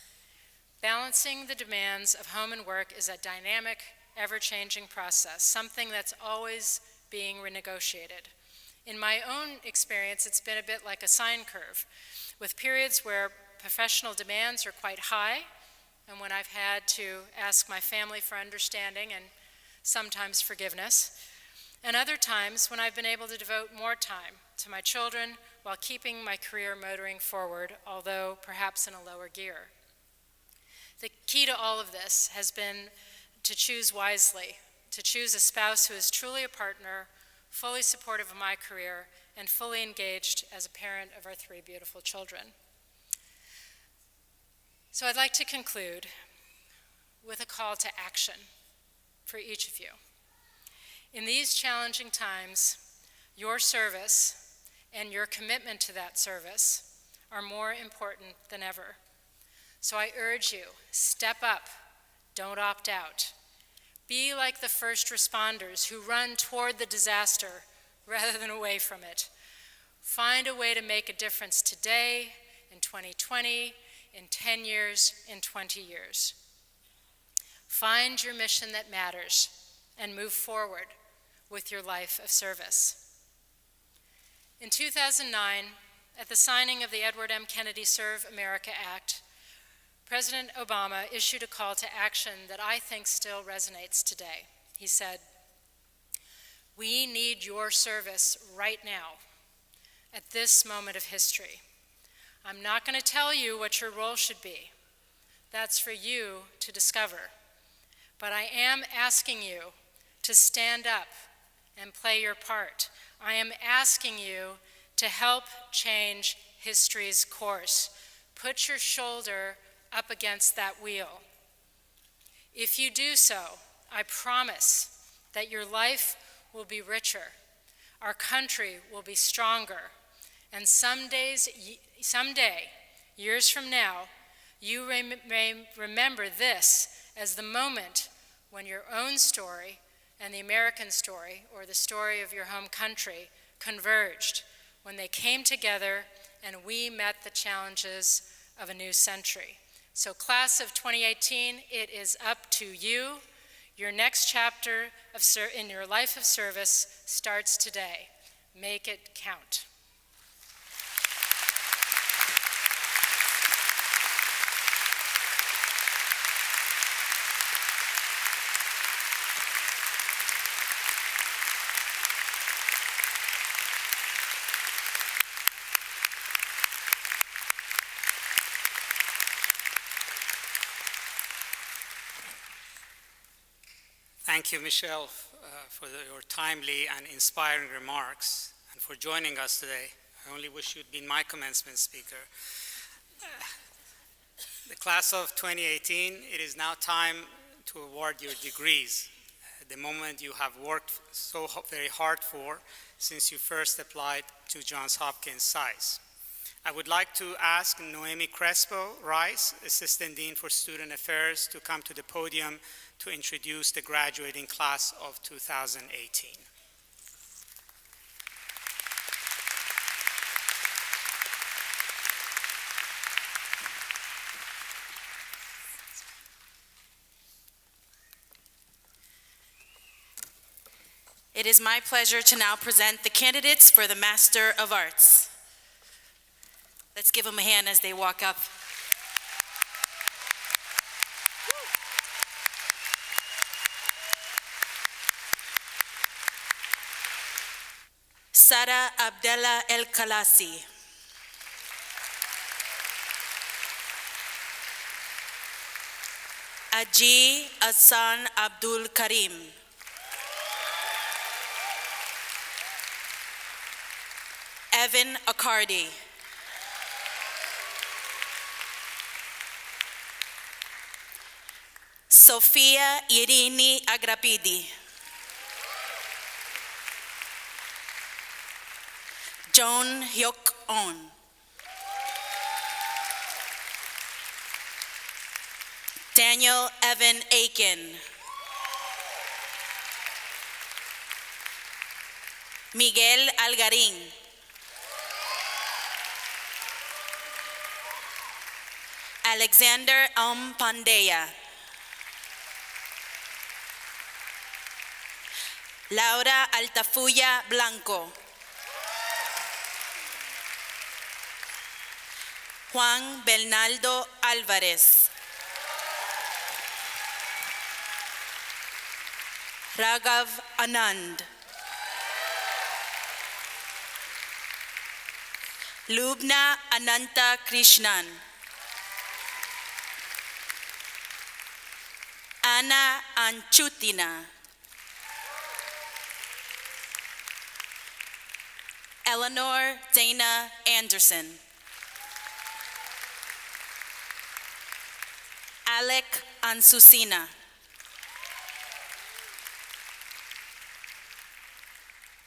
Balancing the demands of home and work is a dynamic, ever-changing process, something that's always being renegotiated. In my own experience, it's been a bit like a sine curve, with periods where professional demands are quite high, and when I've had to ask my family for understanding and sometimes forgiveness, and other times when I've been able to devote more time to my children while keeping my career motoring forward, although perhaps in a lower gear. The key to all of this has been to choose wisely, to choose a spouse who is truly a partner, fully supportive of my career, and fully engaged as a parent of our 3 beautiful children. So I'd like to conclude with a call to action for each of you. In these challenging times, your service and your commitment to that service are more important than ever. So I urge you, step up, don't opt out. Be like the first responders who run toward the disaster rather than away from it. Find a way to make a difference today, in 2020, in 10 years, in 20 years. Find your mission that matters and move forward with your life of service. In 2009, at the signing of the Edward M. Kennedy Serve America Act, President Obama issued a call to action that I think still resonates today. He said, "We need your service right now, at this moment of history. I'm not going to tell you what your role should be. That's for you to discover. But I am asking you to stand up and play your part. I am asking you to help change history's course. Put your shoulder up against that wheel. If you do so, I promise that your life will be richer, our country will be stronger, and someday, years from now, you may remember this as the moment when your own story and the American story, or the story of your home country, converged, when they came together and we met the challenges of a new century. So class of 2018, it is up to you. Your next chapter in your life of service starts today. Make it count. Thank you, Michelle, for your timely and inspiring remarks and for joining us today. I only wish you'd been my commencement speaker. The class of 2018, it is now time to award your degrees, the moment you have worked so very hard for since you first applied to Johns Hopkins SAIS. I would like to ask Noemi Crespo Rice, Assistant Dean for Student Affairs, to come to the podium to introduce the graduating class of 2018. It is my pleasure to now present the candidates for the Master of Arts. Let's give them a hand as they walk up. Sara Abdella El Khalasi. Aji Hassan Abdul Karim. Evan Accardi. Sofia Irini Agrapidi. Joan Hyuk On. Daniel Evan Aiken. Miguel Algarín. Alexander Pandea. Laura Altafulla Blanco. Juan Bernaldo Álvarez. Raghav Anand. Lubna Ananta Krishnan. Ana Anchutina. Eleanor Dana Anderson. Alec Ansusina.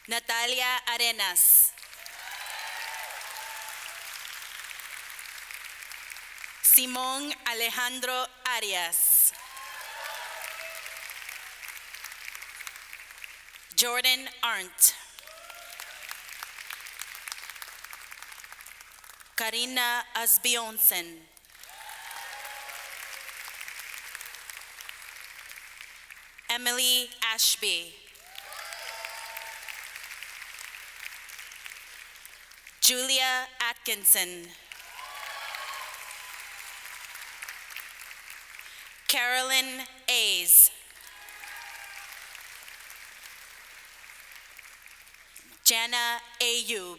Natalia Arenas. Simón Alejandro Arias. Jordan Arndt. Karina Asbjornsen. Emily Ashby. Julia Atkinson. Carolyn Ays. Jana Ayub.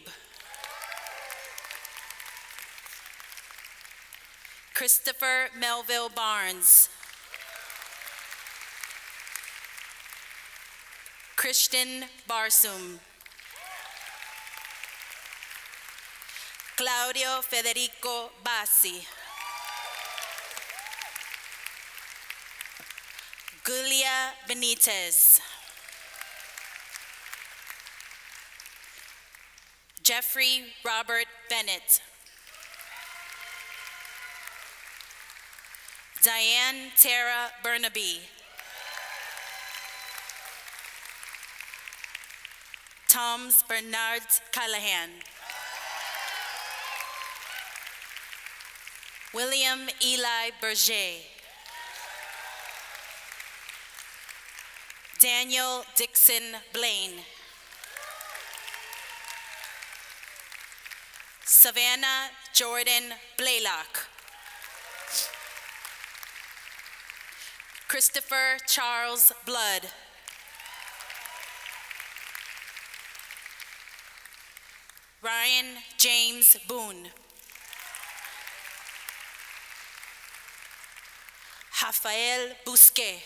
Christopher Melville Barnes. Christian Barsum. Claudio Federico Bassi. Gulia Benitez. Jeffrey Robert Bennett. Diane Tara Burnaby. Toms Bernard Callahan. William Eli Berger. Daniel Dixon Blaine. Savannah Jordan Blaylock. Christopher Charles Blood. Ryan James Boone. Rafael Busquet.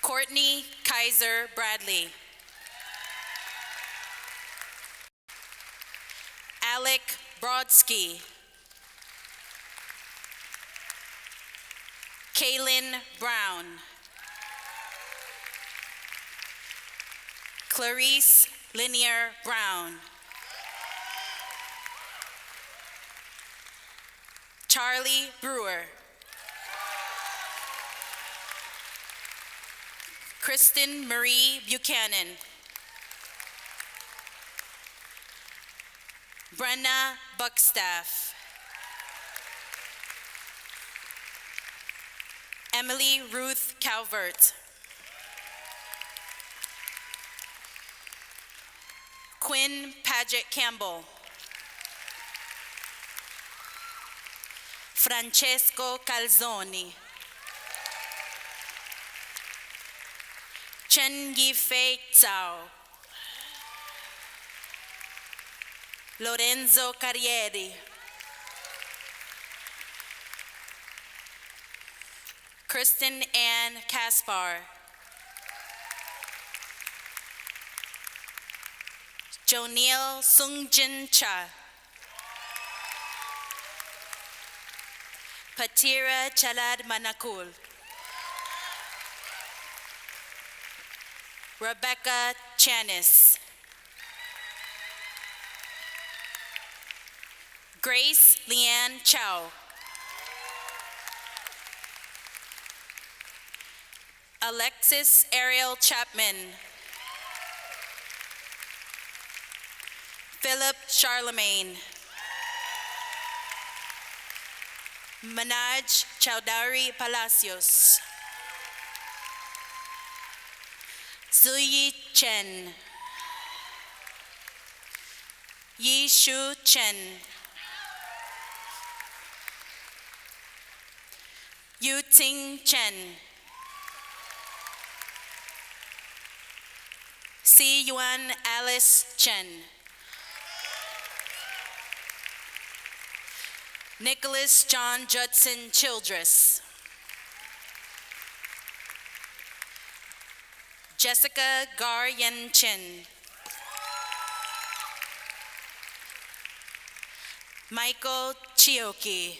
Courtney Kaiser Bradley. Alec Brodsky. Kaylin Brown. Clarice Linier Brown. Charlie Brewer. Kristen Marie Buchanan. Brenna Buckstaff. Emily Ruth Calvert. Quinn Paget Campbell. Francesco Calzoni. Chen Yifei Tsao. Lorenzo Carrieri. Kristen Ann Caspar. Jonil Sungjin Cha. Patira Chalad Manakul. Rebecca Chanis. Grace Leanne Chow. Alexis Ariel Chapman. Philip Charlemagne. Manaj Chowdhury Palacios. Zuyi Chen. Yi Shu Chen. Yu Ting Chen. Si Yuan Alice Chen. Nicholas John Judson Childress. Jessica Gar Yen Chin. Michael Chioki.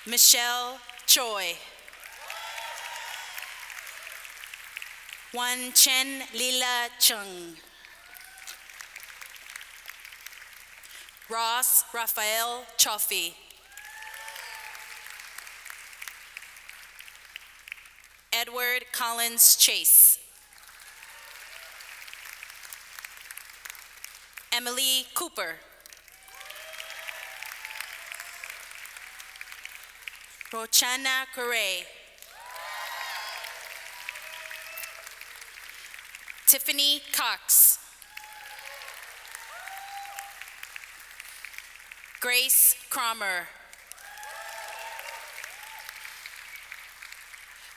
Michelle Choi. Wan Chen Lila Chung. Ross Raphael Chaffee. Edward Collins Chase. Emily Cooper. Rochana Correa. Tiffany Cox. Grace Cromer.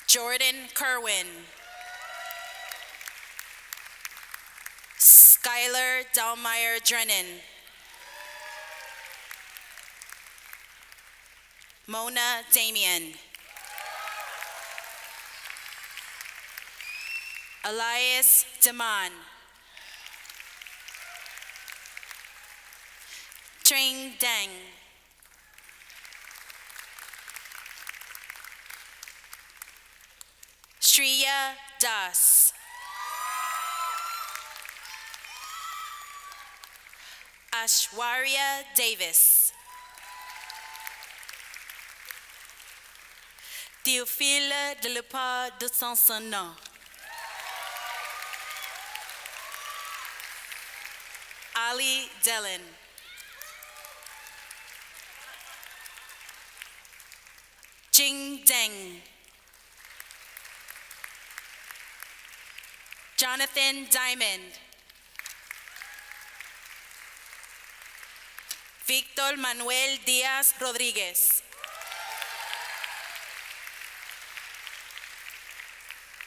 Jordan Kerwin. Skylar Dalmeyer Drennan. Mona Damien. Elias Deman. Tring Deng. Shreya Das. Ashwarya Davis. Théophile Delepas de Sansonon. Ali Dellen. Jing Deng. Jonathan Diamond. Victor Manuel Diaz Rodriguez.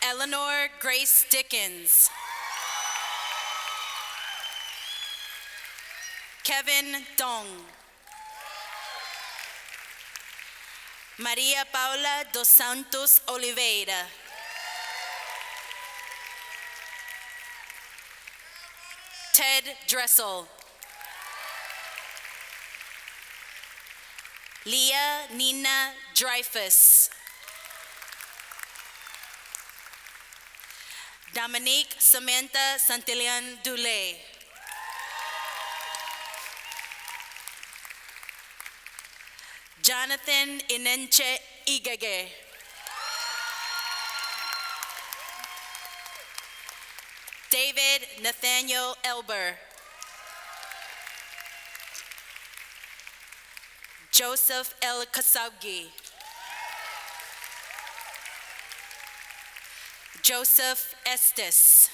Eleanor Grace Dickens. Kevin Dong. Maria Paula dos Santos Oliveira. Ted Dressel. Leah Nina Dreyfus. Dominique Samantha Santillan Dulé. Jonathan Inenche Igage. David Nathaniel Elber. Joseph El Kasabgi. Joseph Estes.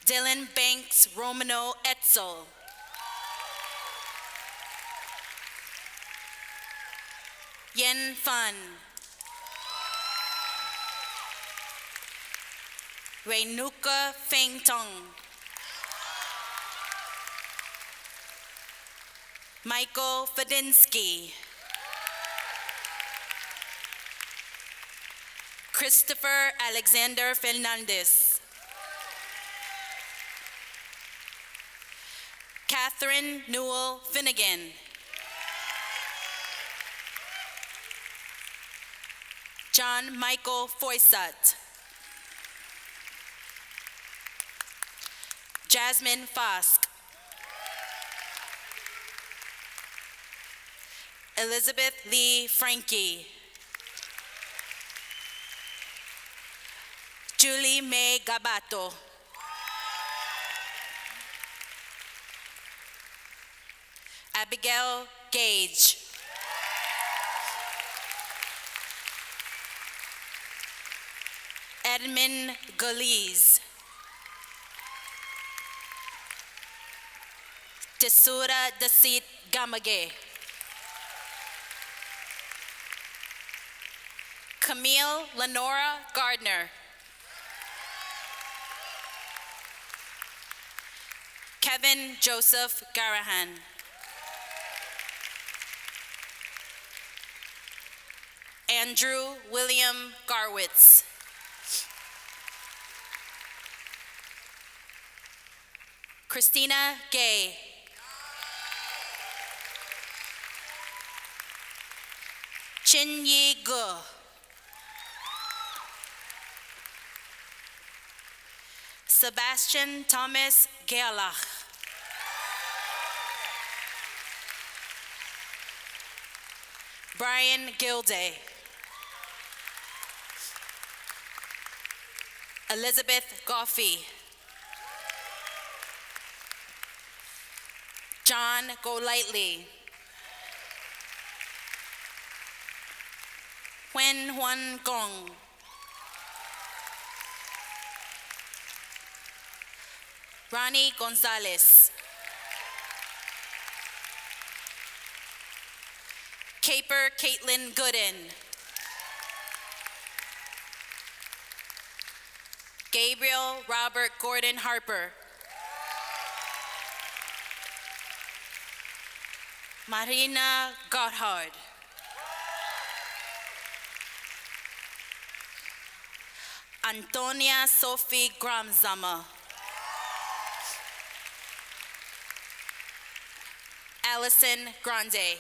Dylan Banks Romano Etzel. Yen Fan. Reinuka Feng Tong. Michael Fadinsky. Christopher Alexander Fernandez. Catherine Newell Finnegan. John Michael Foysat. Jasmine Fosk. Elizabeth Lee Frankie. Julie May Gabato. Abigail Gage. Edmund Galiz. Tesura Dasit Gamage. Camille Lenora Gardner. Kevin Joseph Garahan. Andrew William Garwitz. Christina Gay. Chin Yi Gu. Sebastian Thomas Gerlach. Brian Gilday. Elizabeth Goffey. John Golightly. Wen Huan Gong. Ronnie Gonzalez. Caper Caitlin Gooden. Gabriel Robert Gordon Harper. Marina Gotthard. Antonia Sophie Gramzama. Allison Grande.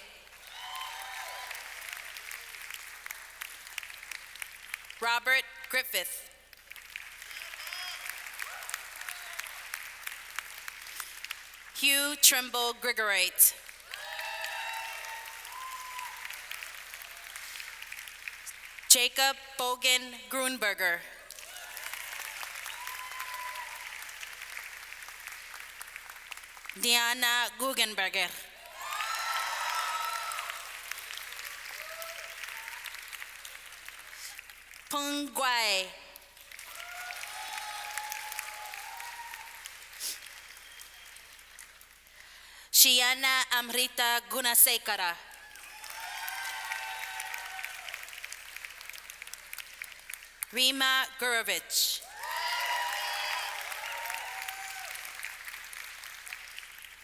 Robert Griffith. Hugh Trimble Grigorite. Jacob Bogan Grunberger. Diana Guggenberger. Peng Guai. Shiana Amrita Gunasekara. Rima Gurovich.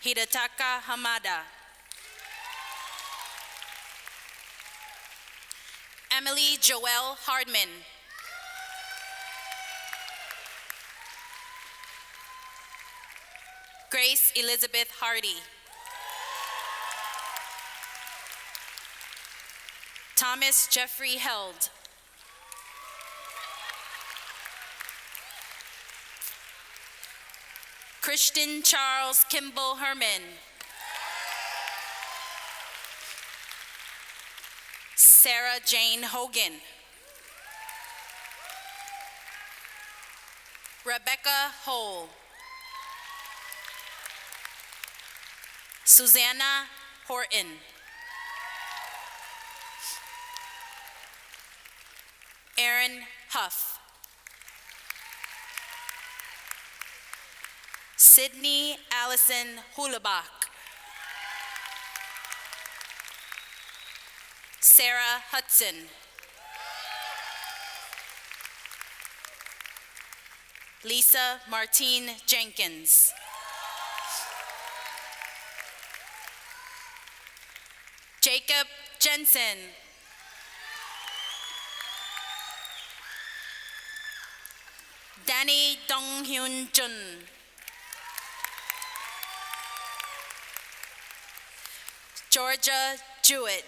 Hidetaka Hamada. Emily Joelle Hardman. Grace Elizabeth Hardy. Thomas Jeffrey Held. Christian Charles Kimball Herman. Sarah Jane Hogan. Rebecca Hole. Susanna Horton. Aaron Huff. Sydney Allison Hulabach. Sarah Hudson. Lisa Martine Jenkins. Jacob Jensen. Danny Donghyun Jun. Georgia Jewett.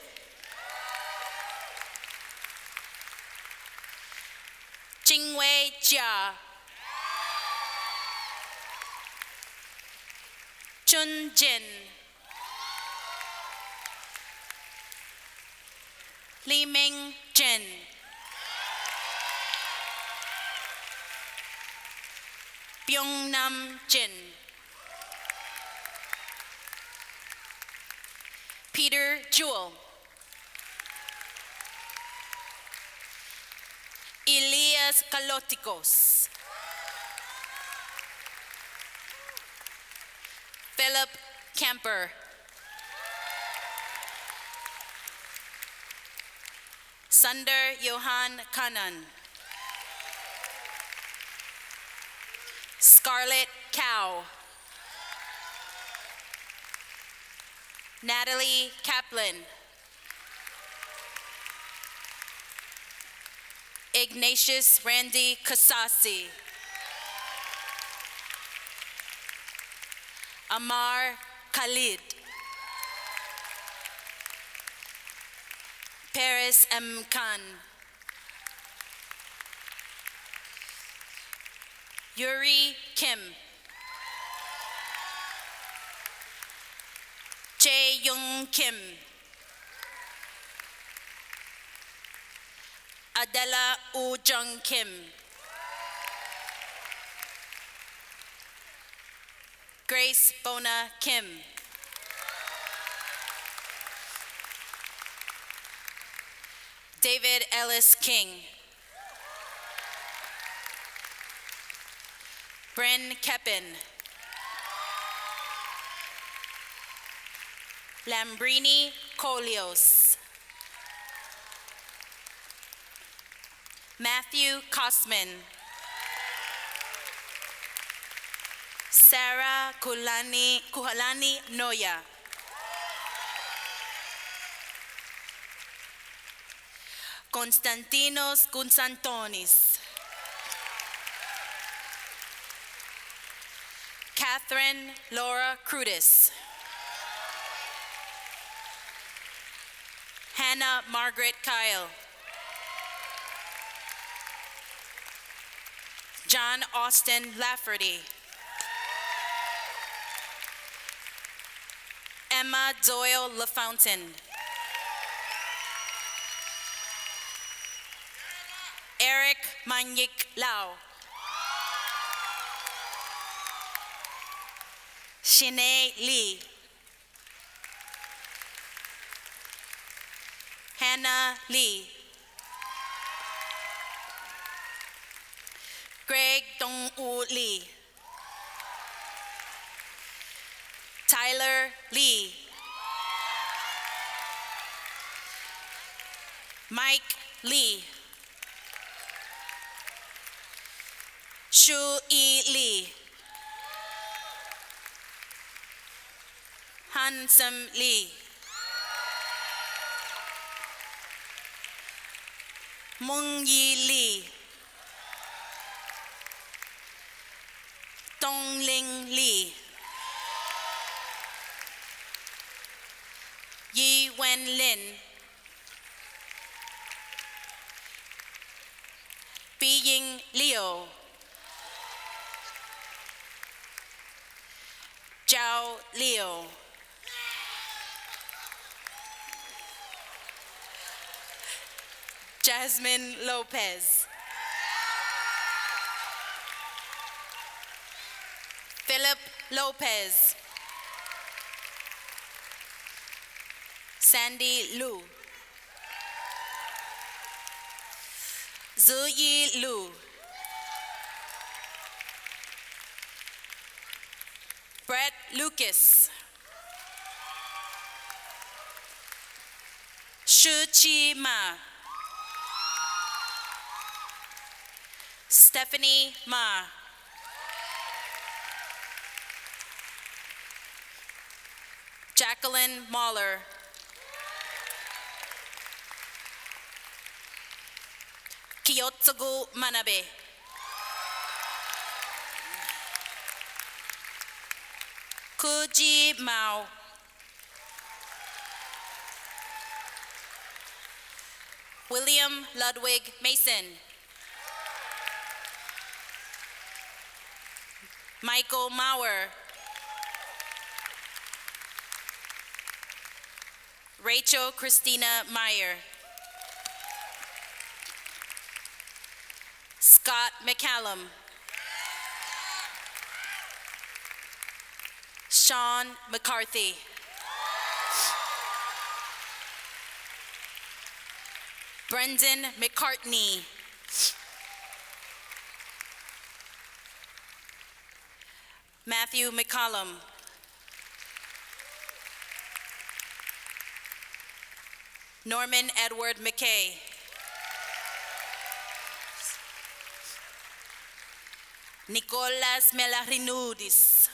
Jingwei Jia. Chun Jin. Li Ming Jin. Byung Nam Jin. Peter Jewell. Elias Kalotikos. Philip Camper. Sunder Johan Kanan. Scarlett Cow. Natalie Kaplan. Ignatius Randy Kasasi. Amar Khalid. Paris M. Khan. Yuri Kim. Jae Young Kim. Adela Woo Jung Kim. Grace Bona Kim. David Ellis King. Bryn Keppen. Lambrini Colios. Matthew Kosman. Sarah Kuhalani Noya. Konstantinos Gunsantonis. Catherine Laura Crudis. Hannah Margaret Kyle. John Austin Lafferty. Emma Doyle LaFountain. Eric Manyik Lau. Shanae Lee. Hannah Lee. Greg Dong-U Lee. Tyler Lee. Mike Lee. Shu E. Lee. Hansam Lee. Mung Yi Lee. Dong Ling Lee. Yi Wen Lin. Biying Leo. Zhao Leo. Jasmine Lopez. Philip Lopez. Sandy Lu. Ziyi Lu. Brett Lucas. Shu Chi Ma. Stephanie Ma. Jacqueline Mahler. Kiyotsugu Manabe. Kuji Mao. William Ludwig Mason. Michael Maurer. Rachel Christina Meyer. Scott McCallum. Sean McCarthy. Brendan McCartney. Matthew McCollum. Norman Edward McKay. Nicolas Melahrinudis.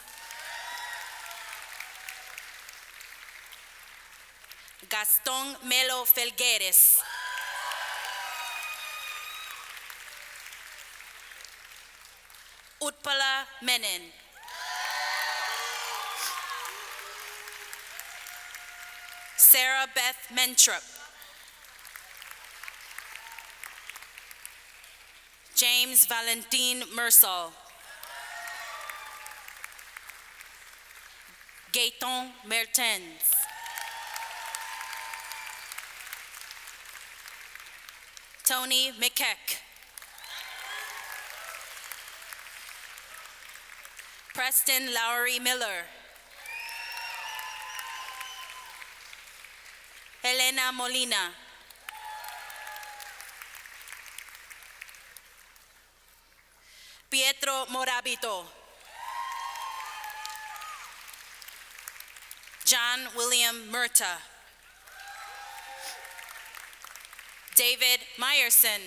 Gaston Melo Felgueres. Utpala Menon. Sarah Beth Mentrop. James Valentin Mersal. Gaetan Mertens. Tony McKeck. Preston Lowry Miller. Elena Molina. Pietro Morabito. John William Murta. David Meyerson.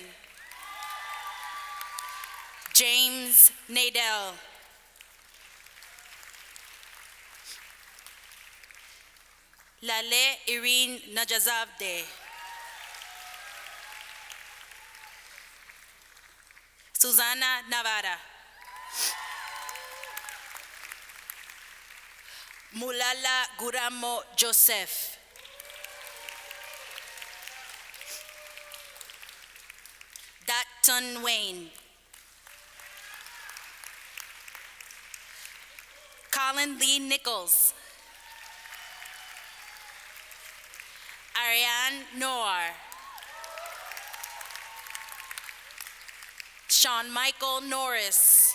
James Nadell. Lale Irene Najazavde. Susana Navarra. Mulala Guramo Joseph. Datton Wayne. Colin Lee Nichols. Ariane Noir. Sean Michael Norris.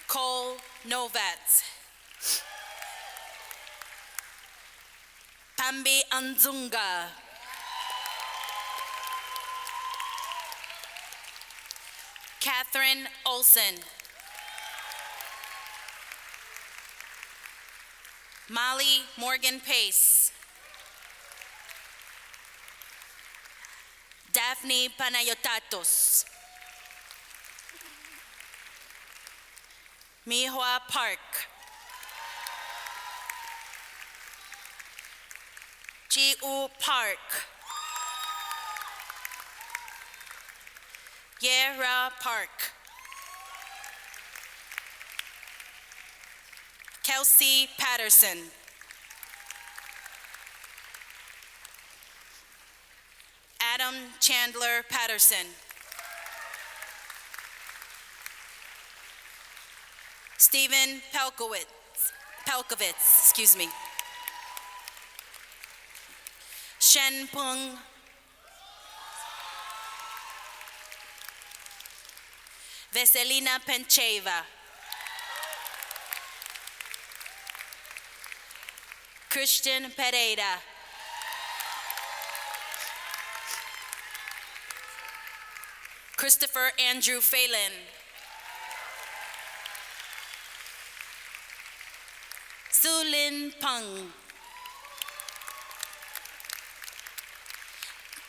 Cole Novats. Pambi Anzunga. Catherine Olson. Molly Morgan Pace. Daphne Panayotatos. Mihua Park. Ji-U Park. Yera Park. Kelsey Patterson. Adam Chandler Patterson. Stephen Pelkovitz, excuse me. Shen Pung. Veselina Pencheva. Christian Pereira. Christopher Andrew Phelan. Sulin Peng.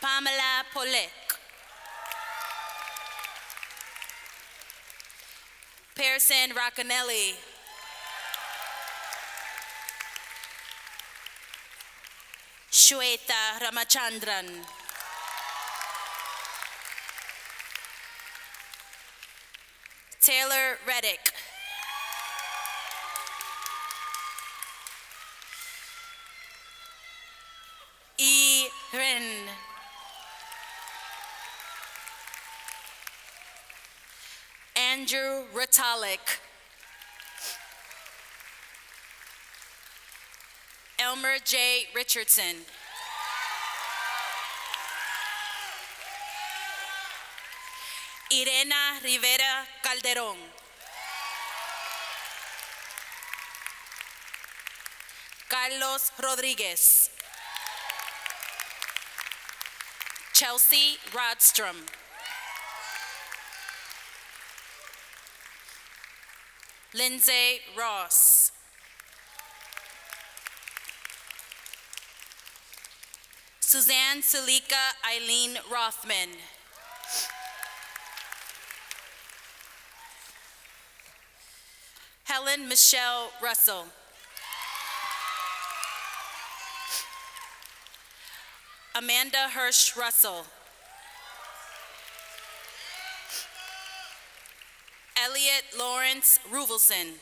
Pamela Polek. Pearson Roccanelli. Shweta Ramachandran. Taylor Reddick. E. Ren. Andrew Rotalik. Elmer J. Richardson. Irena Rivera Calderon. Carlos Rodriguez. Chelsea Rodstrom. Lindsay Ross. Suzanne Salika Eileen Rothman. Helen Michelle Russell. Amanda Hirsch Russell. Elliot Lawrence Ruvelson.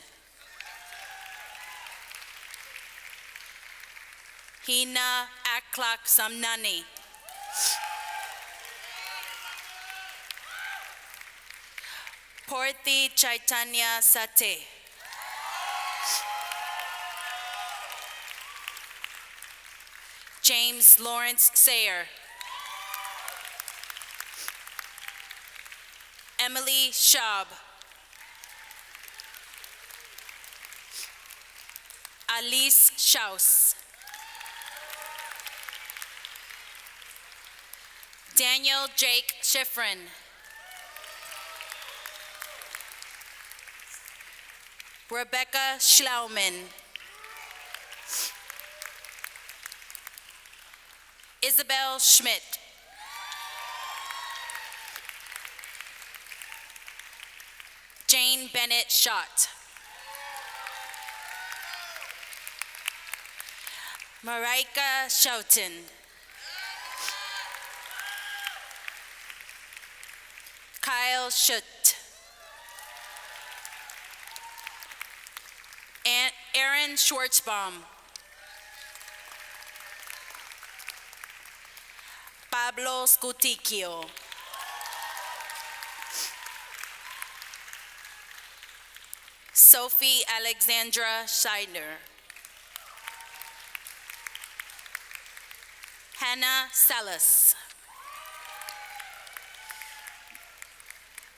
Hina Aklak Samnani. Porthi Chaitanya Sate. James Lawrence Sayer. Emily Schaub. Alice Schaus. Daniel Jake Schifrin. Rebecca Schlauman. Isabel Schmidt. Jane Bennett Schott. Marika Schouten. Kyle Schutt. And Aaron Schwartzbaum. Pablo Scuticchio. Sophie Alexandra Scheidner. Hannah Salas.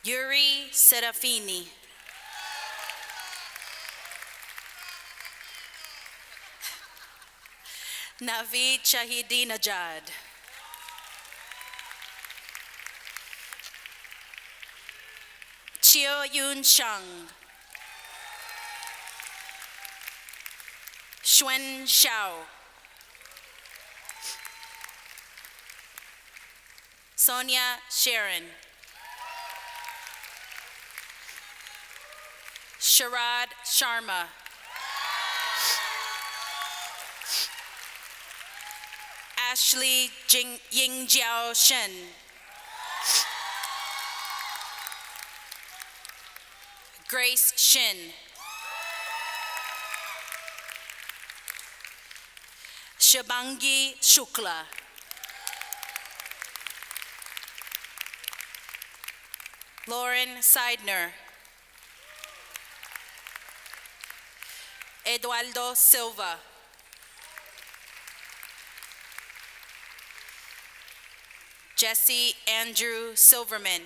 Yuri Serafini. Naveed Shahidi Najad. Chio Yun Shang. Xuan Xiao. Sonia Sharon. Sharad Sharma. Ashley Yingjiao Shen. Grace Shin. Shabangi Shukla. Lauren Seidner. Eduardo Silva. Jesse Andrew Silverman.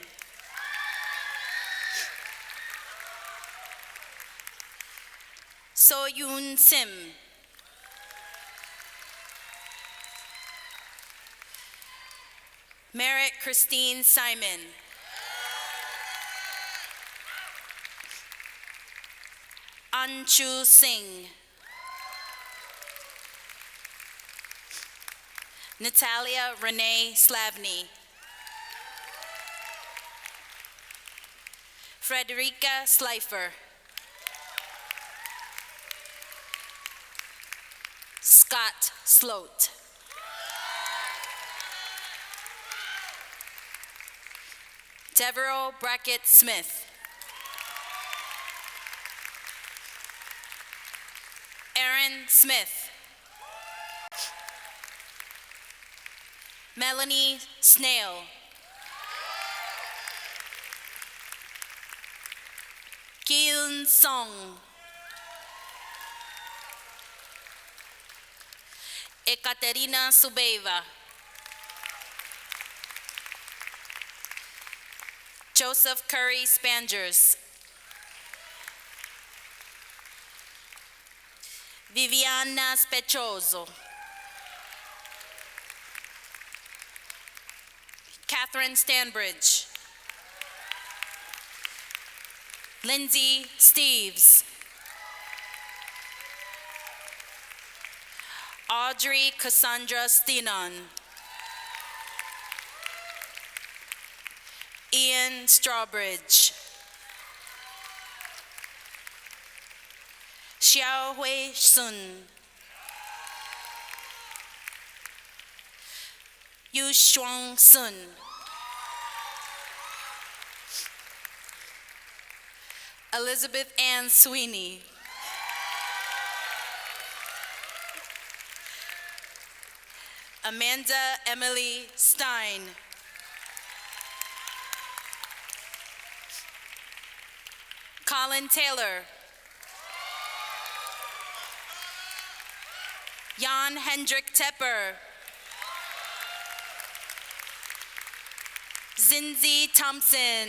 So Yoon Sim. Merritt Christine Simon. Anchu Singh. Natalia Renee Slavny. Frederica Slifer. Scott Sloat. Devereaux Brackett Smith. Aaron Smith. Melanie Snail. Kyun Song. Ekaterina Subeva. Joseph Curry Spangers. Viviana Specioso. Catherine Stanbridge. Lindsay Steves. Audrey Cassandra Stinon. Ian Strawbridge. Xiao Hui Sun. Yu Shuang Sun. Elizabeth Ann Sweeney. Amanda Emily Stein. Colin Taylor. Jan Hendrik Tepper. Zinzi Thompson.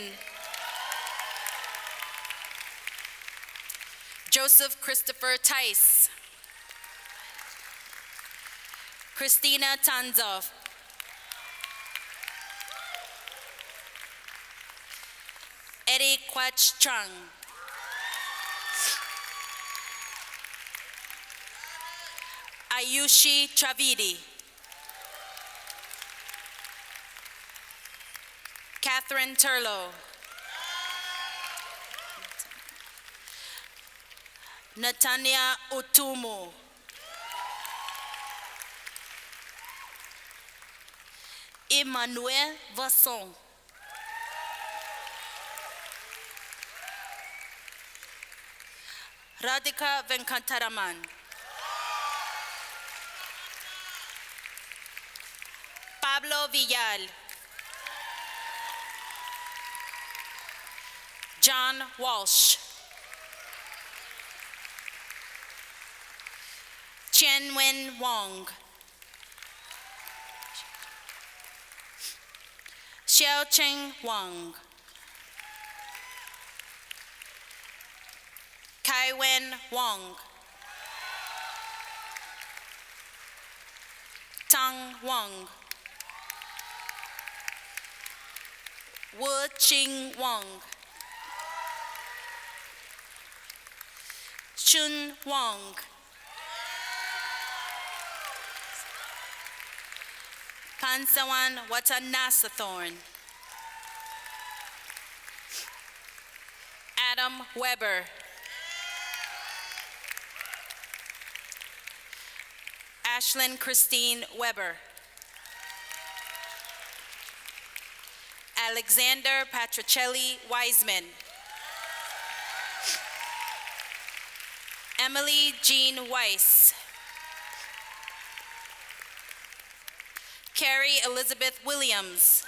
Joseph Christopher Tice. Christina Tanzov. Eddie Quach Chung. Ayushi Travidi. Catherine Turlow. Natania Utumu. Emmanuel Vasson. Radhika Venkataraman. Pablo Villal. John Walsh. Chen-Wen Wong. Xiaocheng Wang. Kai-Wen Wong. Tang Wang. Wu Ching Wang. Chun Wang. Kansawan Watanasathorn. Adam Weber. Ashlyn Christine Weber. Alexander Patricelli Wiseman. Emily Jean Weiss. Carrie Elizabeth Williams.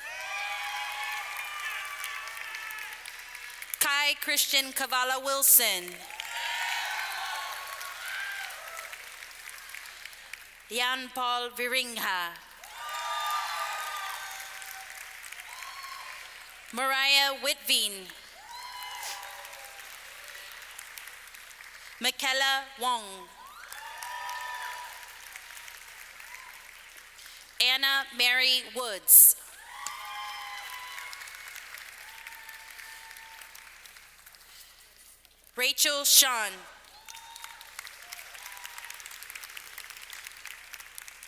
Kai Christian Kavala Wilson. Jan Paul Viringha. Mariah Whitveen. Michaela Wong. Anna Mary Woods. Rachel Sean.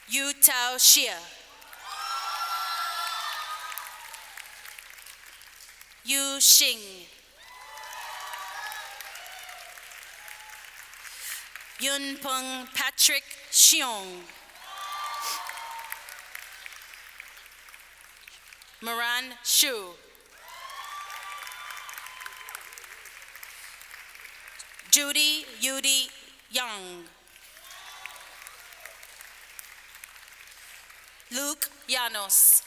Yu Tao Xia. Yu Xing. Yun Peng Patrick Xiong. Moran Shu. Judy Yudi Young. Luke Llanos.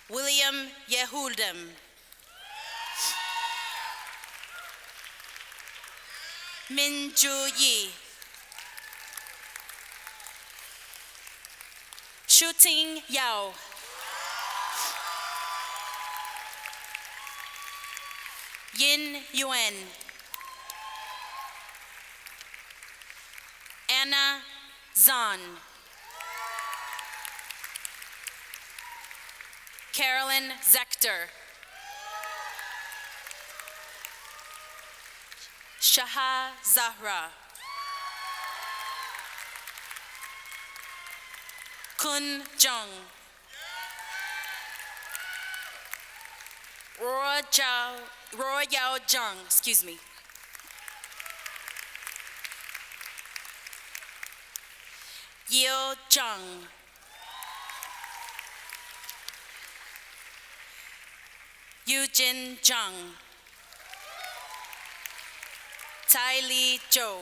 William Yehuldem. Min Ju Yi. Shuting Yao. Yin Yuan. Anna Zahn. Carolyn Zechter. Shaha Zahra. Kun Jung. Ro Yao Jung, excuse me. Yeo Jung. Eugene Jung. Tai Lee Zhou.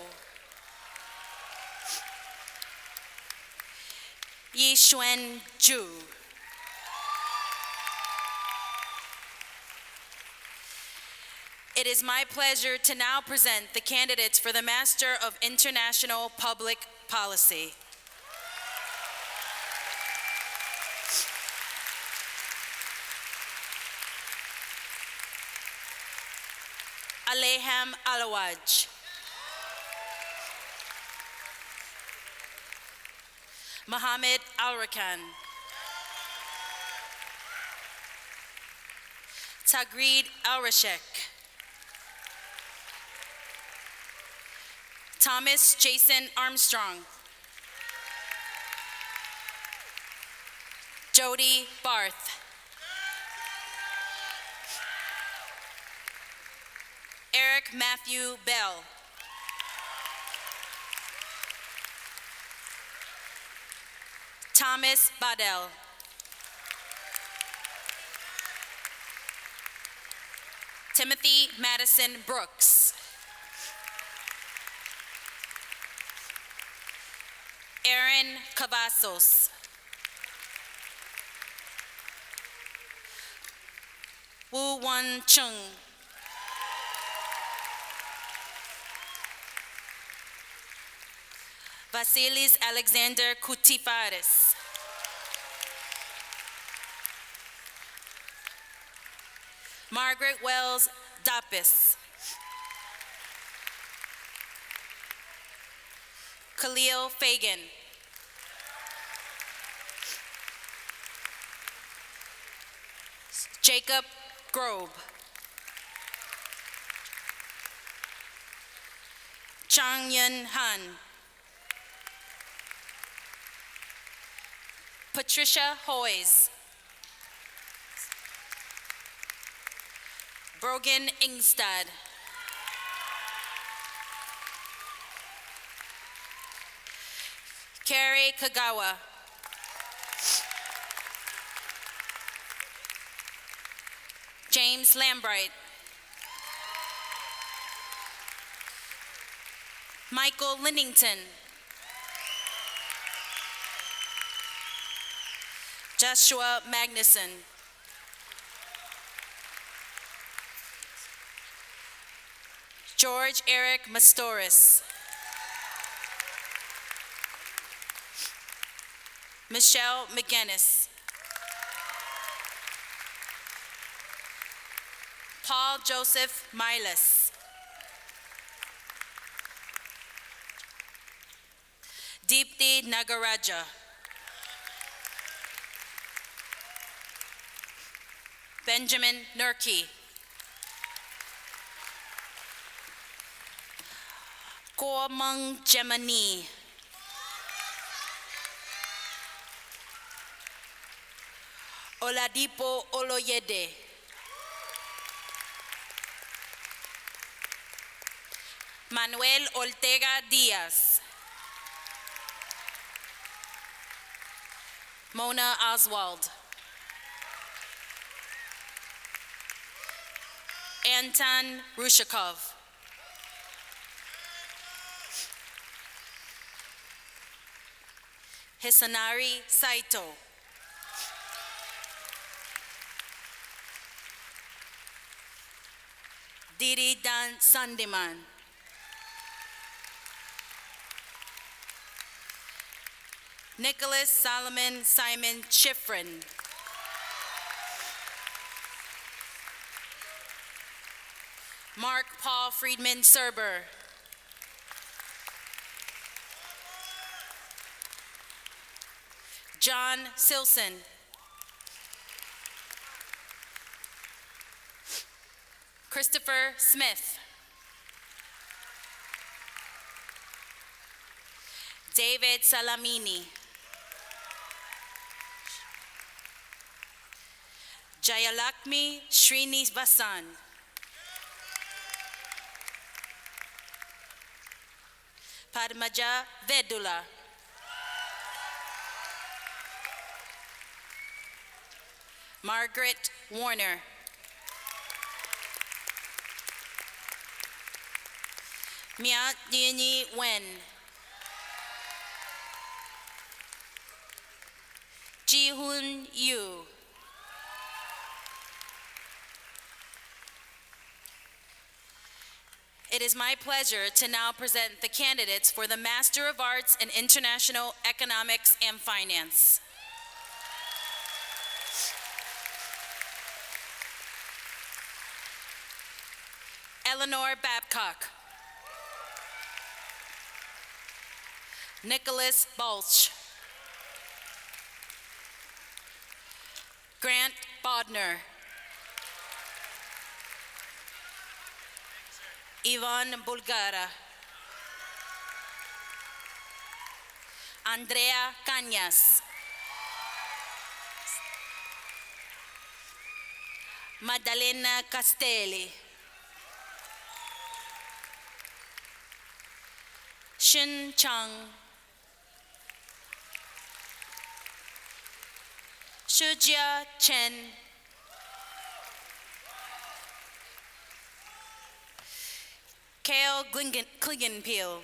Yixuan Zhu. It is my pleasure to now present the candidates for the Master of International Public Policy. Aleham Alawaj. Mohammed Alrakan. Tagreed Alrashek. Thomas Jason Armstrong. Jody Barth. Eric Matthew Bell. Thomas Badell. Timothy Madison Brooks. Aaron Cavazos. Wu Wan Chung. Vasilis Alexander Koutifaris. Margaret Wells Dapis. Khalil Fagan. Jacob Grobe. Chang Yun Han. Patricia Hoyes. Brogan Ingstad. Carrie Kagawa. James Lambright. Michael Linnington. Joshua Magnuson. George Eric Mastoris. Michelle McGinnis. Paul Joseph Milas. Deepthi Nagaraja. Benjamin Nurki. Kormung Gemini. Oladipo Oloyede. Manuel Ortega Diaz. Mona Oswald. Anton Rushakov. Hisanari Saito. Didi Dan Sandeman. Nicholas Solomon Simon Schifrin. Mark Paul Friedman Serber. John Silson. Christopher Smith. David Salamini. Jayalakshmi Srinivasan. Padmaja Vedula. Margaret Warner. Mia Yini Wen. Ji-hoon Yu. It is my pleasure to now present the candidates for the Master of Arts in International Economics and Finance. Eleanor Babcock. Nicholas Balch. Grant Bodner. Ivan Bulgara. Andrea Cañas. Maddalena Castelli. Shin Chung. Shujia Chen. Kale Klingenpeel.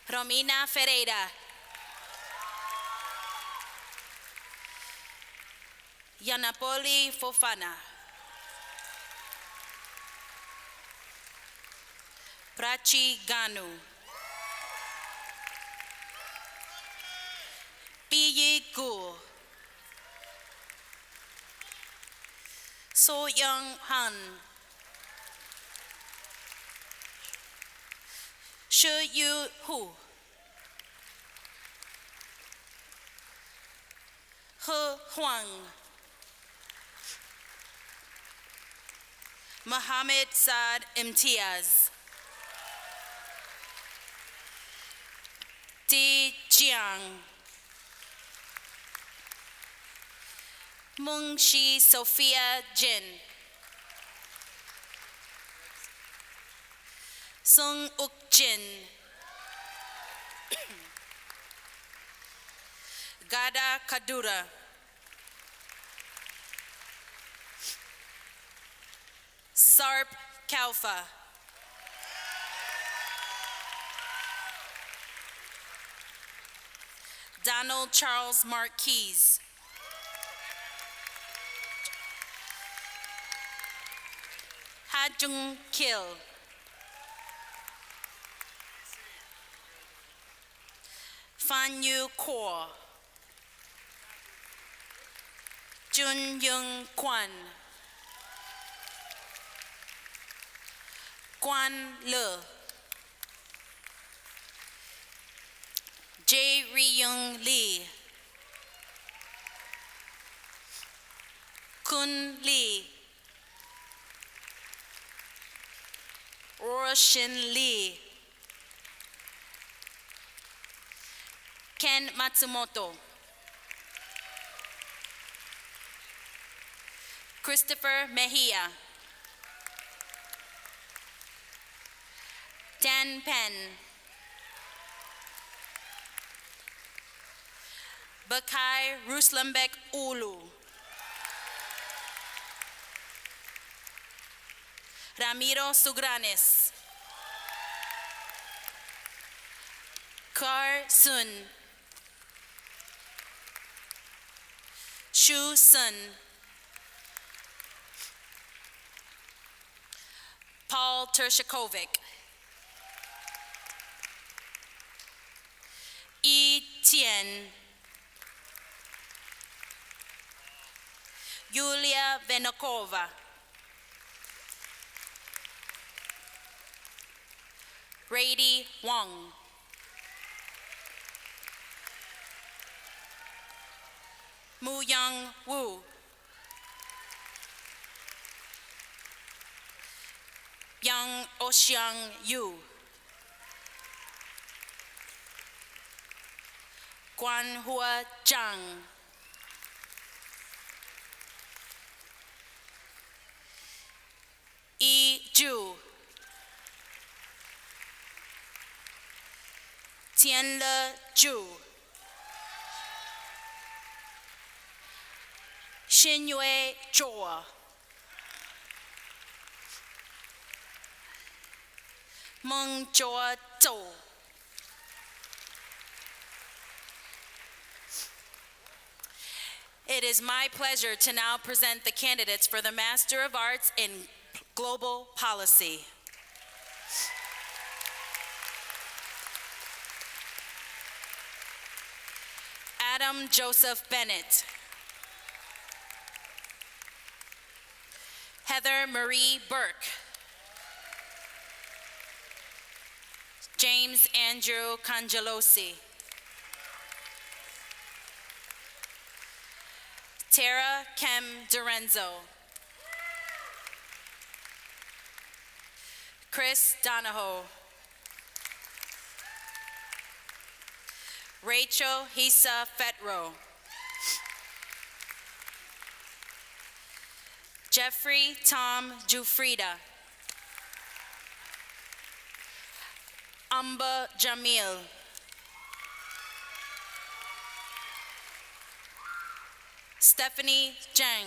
Romina Ferreira. Yanapoli Fofana. Prachi Ganu. Piyi Gu. So Young Han. Shu Yu Hu. He Huang. Mohammed Saad Imtiaz. Ti Jiang. Mungshi Sophia Jin. Sung Uk Jin. Gada Kadura. Sarp Kalfa. Donald Charles Marquise. Hajung Kil. Fan Yu Kwa. Jun Young Kwan. Quan Le. Jae Ri-young Lee. Kun Lee. Roshin Lee. Ken Matsumoto. Christopher Mejia. Dan Penn. Bakai Ruslambek Ulu. Ramiro Sugranes. Kar Sun. Shu Sun. Paul Tershikovic. Yi Tien. Yulia Venokova. Brady Wong. Mu Young Wu. Yang Oxiang Yu. Guan Hua Zhang. Yi Zhu. Tianle Zhu. Chinwe Joa. Mung Joa To. It is my pleasure to now present the candidates for the Master of Arts in Global Policy. Adam Joseph Bennett. Heather Marie Burke. James Andrew Cangelosi. Tara Kem Dorenzo. Chris Donahoe. Rachel Hisa Fetro. Jeffrey Tom Jufrida. Amba Jamil. Stephanie Jang.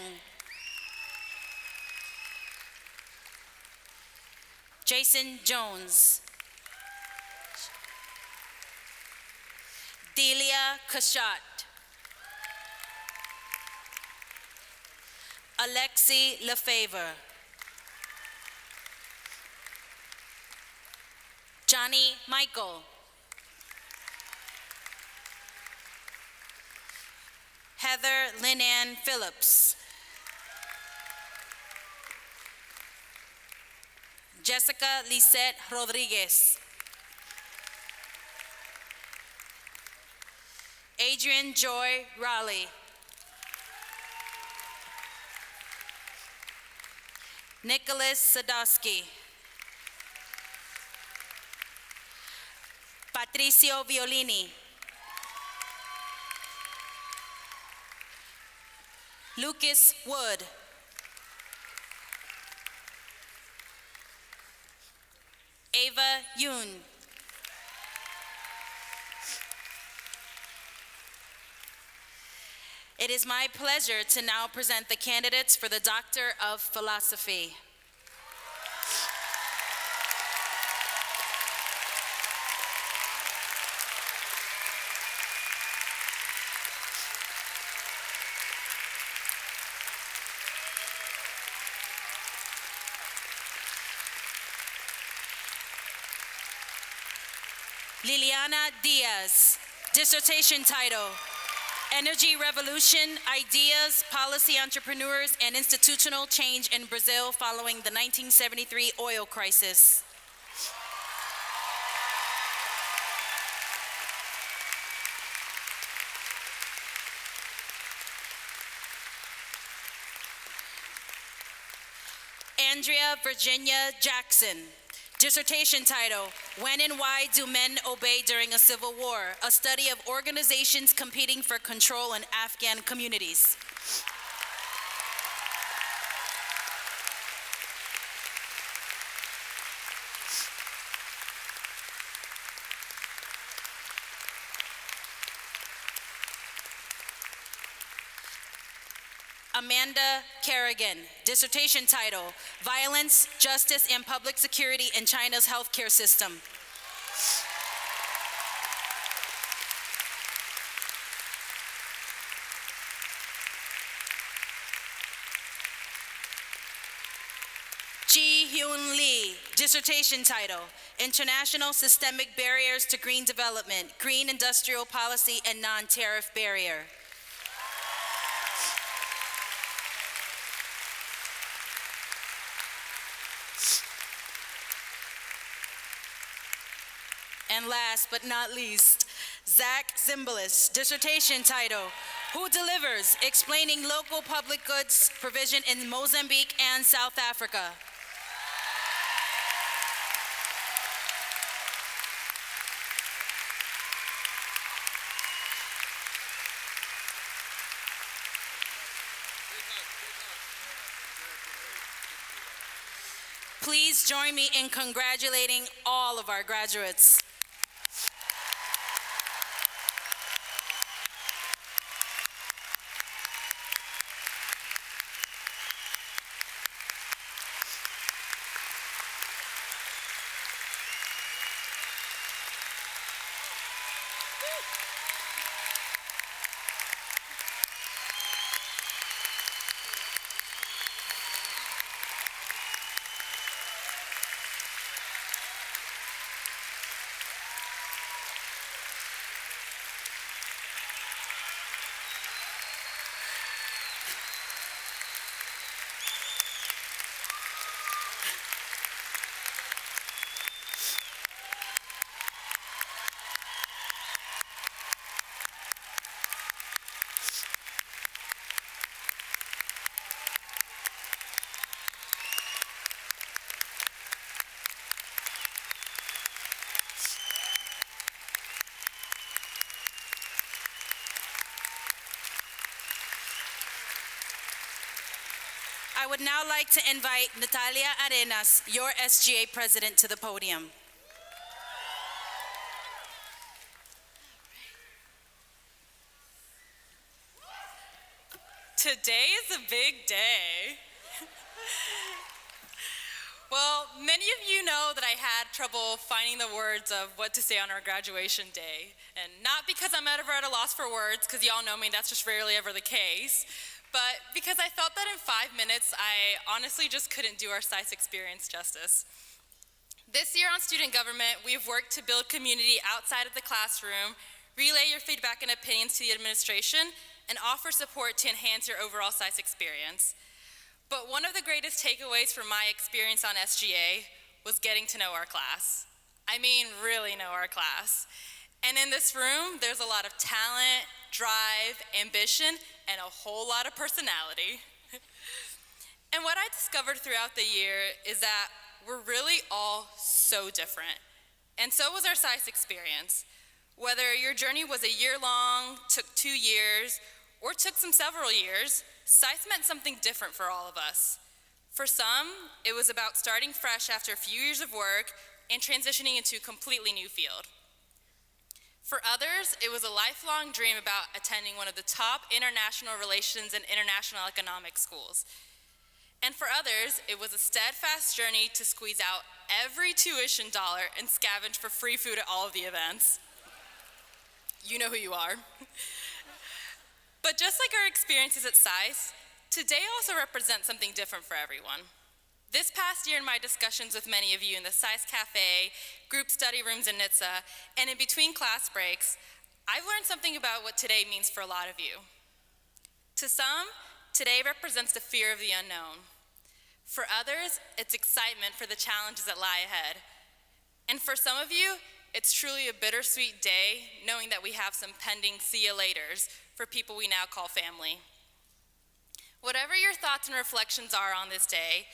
Jason Jones. Delia Kashat. Alexi Lefevre. Johnny Michael. Heather Lynn Phillips. Jessica Lisette Rodriguez. Adrian Joy Raleigh. Nicholas Sadowski. Patricio Violini. Lucas Wood. Ava Yoon. It is my pleasure to now present the candidates for the Doctor of Philosophy. Liliana Diaz, dissertation title, Energy Revolution, Ideas, Policy Entrepreneurs, and Institutional Change in Brazil Following the 1973 Oil Crisis. Andrea Virginia Jackson, dissertation title, When and Why Do Men Obey During a Civil War? A study of organizations competing for control in Afghan communities. Amanda Kerrigan, dissertation title, Violence, Justice, and Public Security in China's Healthcare System. Ji Hyun Lee, dissertation title, International Systemic Barriers to Green Development, Green Industrial Policy and Non-Tariff Barrier. And last but not least, Zach Zimbalist, dissertation title, Who Delivers? Explaining Local Public Goods Provision in Mozambique and South Africa. Please join me in congratulating all of our graduates. I would now like to invite Natalia Arenas, your SGA president, to the podium. Today is a big day. Well, many of you know that I had trouble finding the words of what to say on our graduation day. And not because I'm ever at a loss for words, because y'all know me, that's just rarely ever the case, but because I felt that in 5 minutes, I honestly just couldn't do our SAIS experience justice. This year on student government, we've worked to build community outside of the classroom, relay your feedback and opinions to the administration, and offer support to enhance your overall SAIS experience. But one of the greatest takeaways from my experience on SGA was getting to know our class. I mean, really know our class. And in this room, there's a lot of talent, drive, ambition, and a whole lot of personality. And what I discovered throughout the year is that we're really all so different. And so was our SAIS experience. Whether your journey was a year long, took 2 years, or took some several years, SAIS meant something different for all of us. For some, it was about starting fresh after a few years of work and transitioning into a completely new field. For others, it was a lifelong dream about attending one of the top international relations and international economics schools. And for others, it was a steadfast journey to squeeze out every tuition dollar and scavenge for free food at all of the events. You know who you are. But just like our experiences at SAIS, today also represents something different for everyone. This past year in my discussions with many of you in the SAIS Cafe, group study rooms in NHTSA, and in between class breaks, I've learned something about what today means for a lot of you. To some, today represents the fear of the unknown. For others, it's excitement for the challenges that lie ahead. And for some of you, it's truly a bittersweet day knowing that we have some pending see you laters for people we now call family. Whatever your thoughts and reflections are on this day,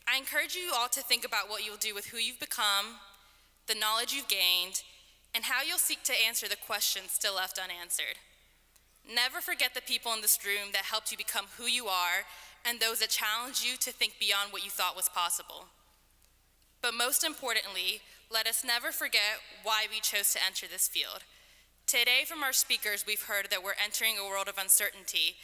I encourage you all to think about what you'll do with who you've become, the knowledge you've gained, and how you'll seek to answer the questions still left unanswered. Never forget the people in this room that helped you become who you are and those that challenged you to think beyond what you thought was possible. But most importantly, let us never forget why we chose to enter this field. Today from our speakers, we've heard that we're entering a world of uncertainty,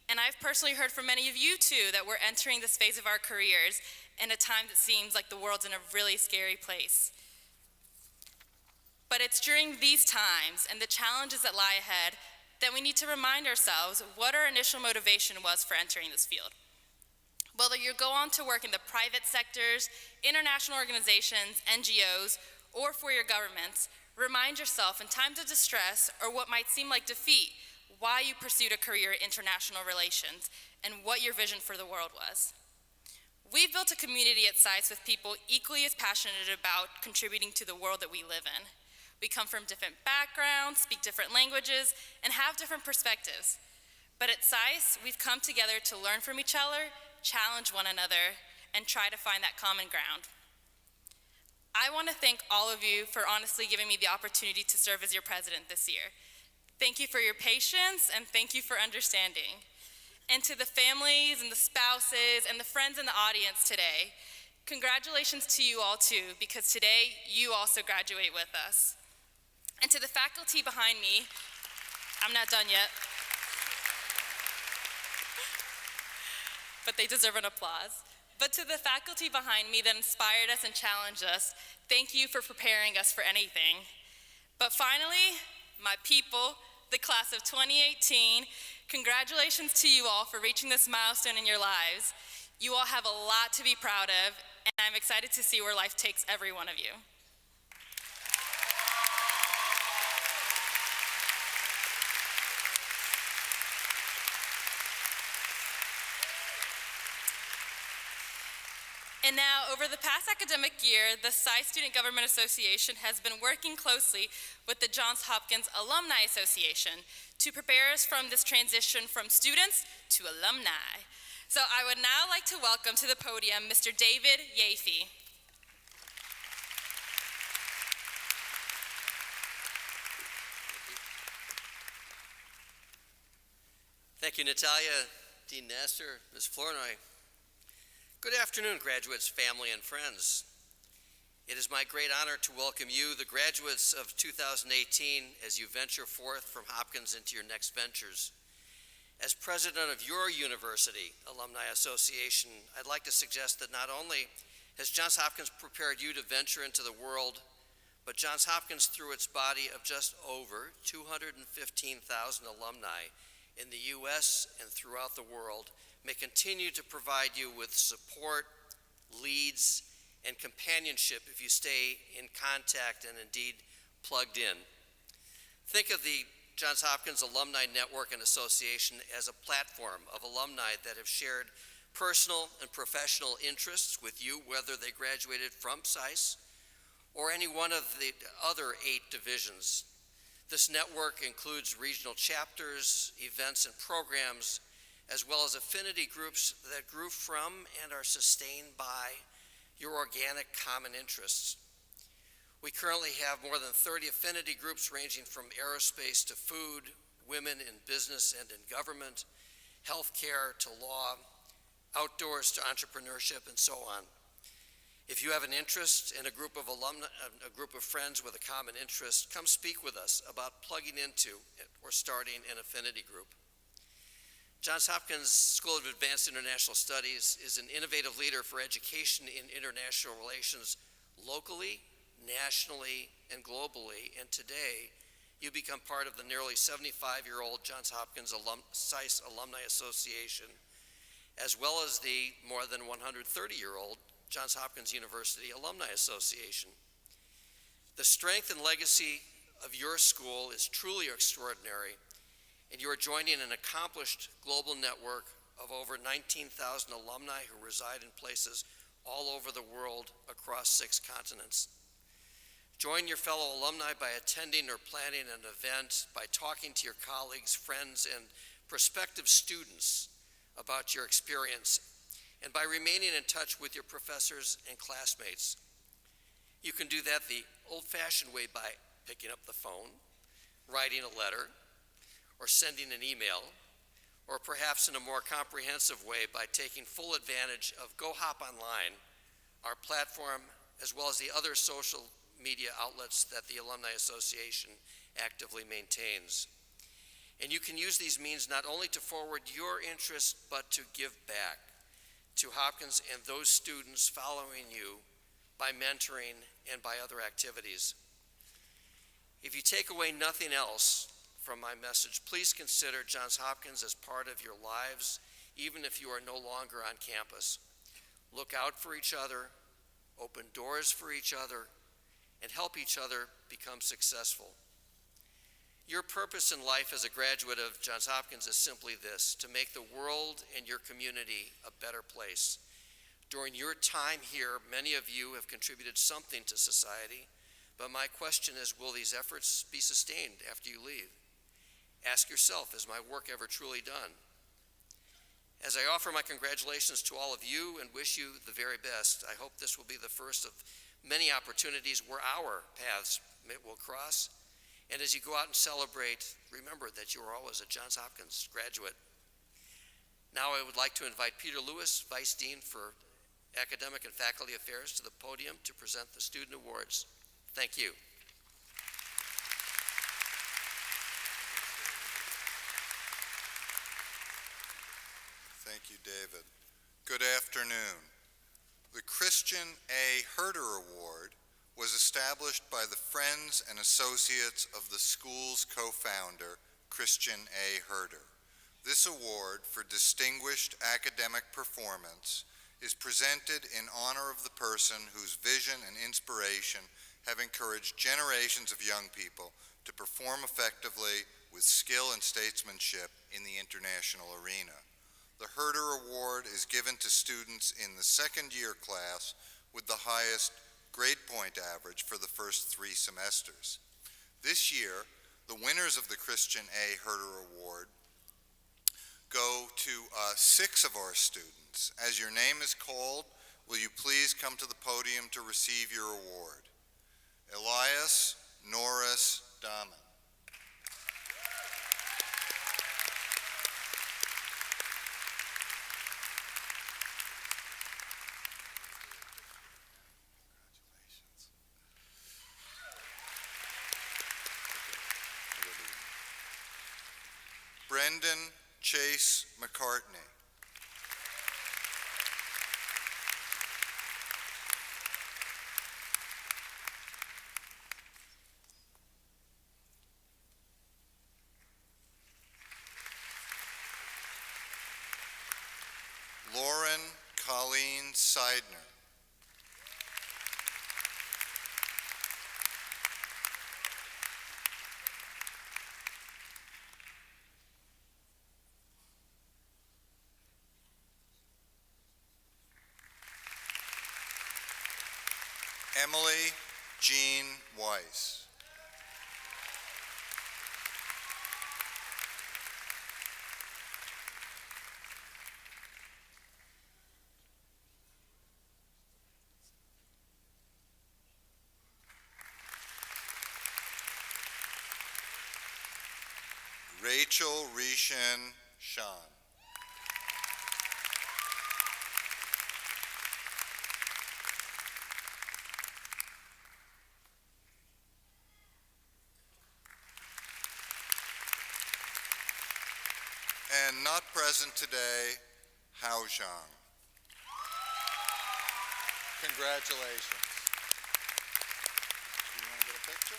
and I've personally heard from many of you too that we're entering this phase of our careers in a time that seems like the world's in a really scary place. But it's during these times and the challenges that lie ahead that we need to remind ourselves what our initial motivation was for entering this field. Whether you go on to work in the private sectors, international organizations, NGOs, or for your governments, remind yourself in times of distress or what might seem like defeat, why you pursued a career in international relations and what your vision for the world was. We've built a community at SAIS with people equally as passionate about contributing to the world that we live in. We come from different backgrounds, speak different languages, and have different perspectives. But at SAIS, we've come together to learn from each other, challenge one another, and try to find that common ground. I want to thank all of you for honestly giving me the opportunity to serve as your president this year. Thank you for your patience, and thank you for understanding. And to the families and the spouses and the friends in the audience today, congratulations to you all too, because today you also graduate with us. And to the faculty behind me, I'm not done yet, but they deserve an applause. But to the faculty behind me that inspired us and challenged us, thank you for preparing us for anything. But finally, my people, the class of 2018, congratulations to you all for reaching this milestone in your lives. You all have a lot to be proud of, and I'm excited to see where life takes every one of you. And now, over the past academic year, the SAIS Student Government Association has been working closely with the Johns Hopkins Alumni Association to prepare us from this transition from students to alumni. So I would now like to welcome to the podium Mr. David Yaffe. Thank you, Natalia, Dean Nasser, Ms. Flournoy. Good afternoon, graduates, family, and friends. It is my great honor to welcome you, the graduates of 2018, as you venture forth from Hopkins into your next ventures. As president of your university, Alumni Association, I'd like to suggest that not only has Johns Hopkins prepared you to venture into the world, but Johns Hopkins, through its body of just over 215,000 alumni in the U.S. and throughout the world, may continue to provide you with support, leads, and companionship if you stay in contact and indeed plugged in. Think of the Johns Hopkins Alumni Network and Association as a platform of alumni that have shared personal and professional interests with you, whether they graduated from SAIS or any one of the other 8 divisions. This network includes regional chapters, events, and programs, as well as affinity groups that grew from and are sustained by your organic common interests. We currently have more than 30 affinity groups ranging from aerospace to food, women in business and in government, healthcare to law, outdoors to entrepreneurship, and so on. If you have an interest in a group of alumni, a group of friends with a common interest, come speak with us about plugging into or starting an affinity group. Johns Hopkins School of Advanced International Studies is an innovative leader for education in international relations locally, nationally, and globally, and today you become part of the nearly 75-year-old Johns Hopkins SAIS Alumni Association, as well as the more than 130-year-old Johns Hopkins University Alumni Association. The strength and legacy of your school is truly extraordinary, and you are joining an accomplished global network of over 19,000 alumni who reside in places all over the world across 6 continents. Join your fellow alumni by attending or planning an event, by talking to your colleagues, friends, and prospective students about your experience, and by remaining in touch with your professors and classmates. You can do that the old-fashioned way by picking up the phone, writing a letter, or sending an email, or perhaps in a more comprehensive way by taking full advantage of Go Hop Online, our platform, as well as the other social media outlets that the Alumni Association actively maintains. And you can use these means not only to forward your interests, but to give back to Hopkins and those students following you by mentoring and by other activities. If you take away nothing else from my message, please consider Johns Hopkins as part of your lives, even if you are no longer on campus. Look out for each other, open doors for each other, and help each other become successful. Your purpose in life as a graduate of Johns Hopkins is simply this: to make the world and your community a better place. During your time here, many of you have contributed something to society, but my question is, will these efforts be sustained after you leave? Ask yourself, is my work ever truly done? As I offer my congratulations to all of you and wish you the very best, I hope this will be the first of many opportunities where our paths will cross. And as you go out and celebrate, remember that you are always a Johns Hopkins graduate. Now I would like to invite Peter Lewis, Vice Dean for Academic and Faculty Affairs, to the podium to present the student awards. Thank you. Thank you, David. Good afternoon. The Christian A. Herter Award was established by the Friends and Associates of the school's co-founder, Christian A. Herter. This award for distinguished academic performance is presented in honor of the person whose vision and inspiration have encouraged generations of young people to perform effectively with skill and statesmanship in the international arena. The Herter Award is given to students in the second-year class with the highest grade point average for the first 3 semesters. This year, the winners of the Christian A. Herter Award go to 6 of our students. As your name is called, will you please come to the podium to receive your award? Elias Norris Dahmen. Brendan Chase McCartney. Lauren Colleen Seidner. Emily Jean Weiss. Rachel Rishan Shan. And not present today, Hao Zhang. Congratulations. Do you want to get a picture?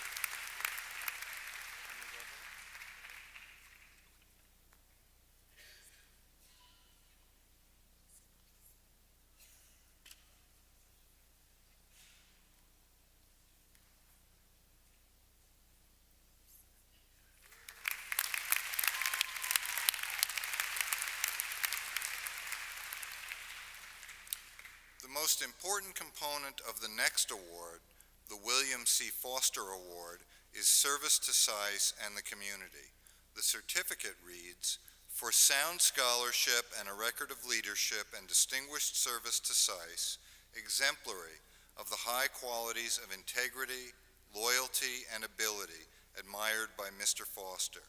The most important component of the next award, the William C. Foster Award, is service to SAIS and the community. The certificate reads, for sound scholarship and a record of leadership and distinguished service to SAIS, exemplary of the high qualities of integrity, loyalty, and ability admired by Mr. Foster.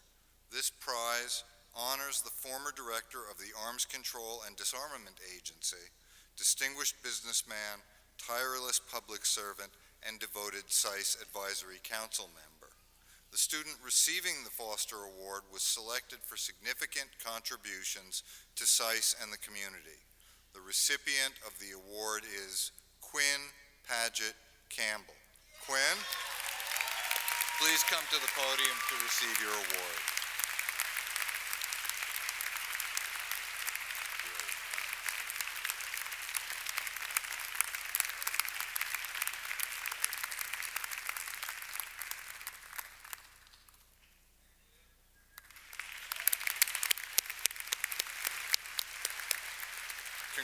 This prize honors the former director of the Arms Control and Disarmament Agency, distinguished businessman, tireless public servant, and devoted SAIS Advisory Council member. The student receiving the Foster Award was selected for significant contributions to SAIS and the community. The recipient of the award is Quinn Paget Campbell. Quinn, please come to the podium to receive your award.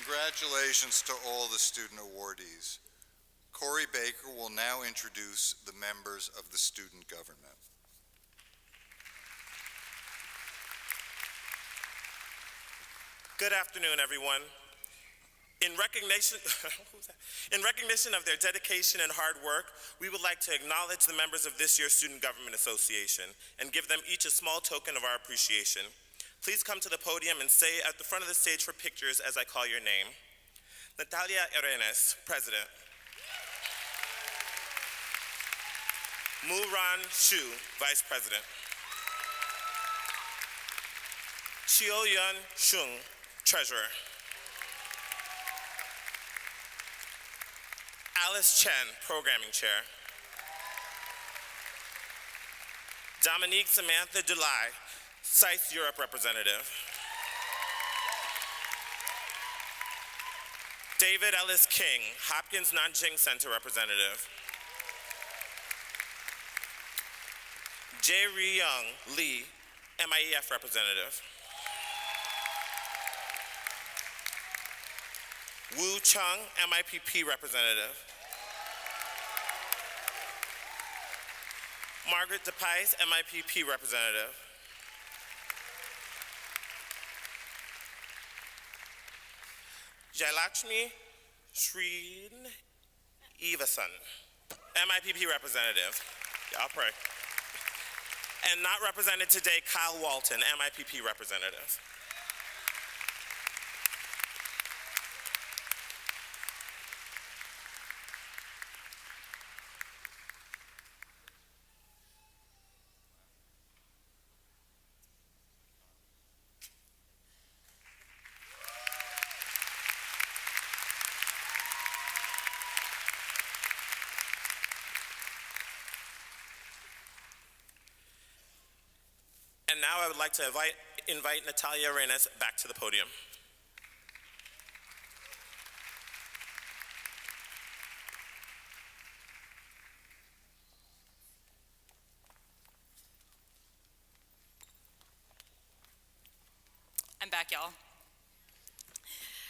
Congratulations to all the student awardees. Corey Baker will now introduce the members of the student government. Good afternoon, everyone. In recognition of their dedication and hard work, we would like to acknowledge the members of this year's Student Government Association and give them each a small token of our appreciation. Please come to the podium and stay at the front of the stage for pictures as I call your name. Natalia Arenas, President. Mu-Ran Shu, Vice President. Chio-Yun Shung, Treasurer. Alice Chen, Programming Chair. Dominique Samantha Dulai, SAIS Europe Representative. David Ellis King, Hopkins Nanjing Center Representative. Jae Young Lee, MIEF Representative. Wu Chung, MIPP Representative. Margaret DePice, MIPP Representative. Jailakshmi Shreen Evason, MIPP Representative. Y'all pray. And not represented today, Kyle Walton, MIPP Representative. I would like to invite Natalia Arenas back to the podium. I'm back, y'all.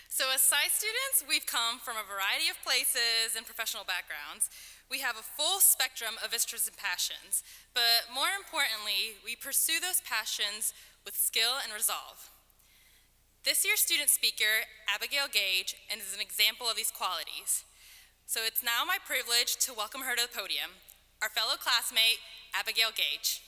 So as SAIS students, we've come from a variety of places and professional backgrounds. We have a full spectrum of interests and passions, but more importantly, we pursue those passions with skill and resolve. This year's student speaker, Abigail Gage, is an example of these qualities. So it's now my privilege to welcome her to the podium, our fellow classmate, Abigail Gage.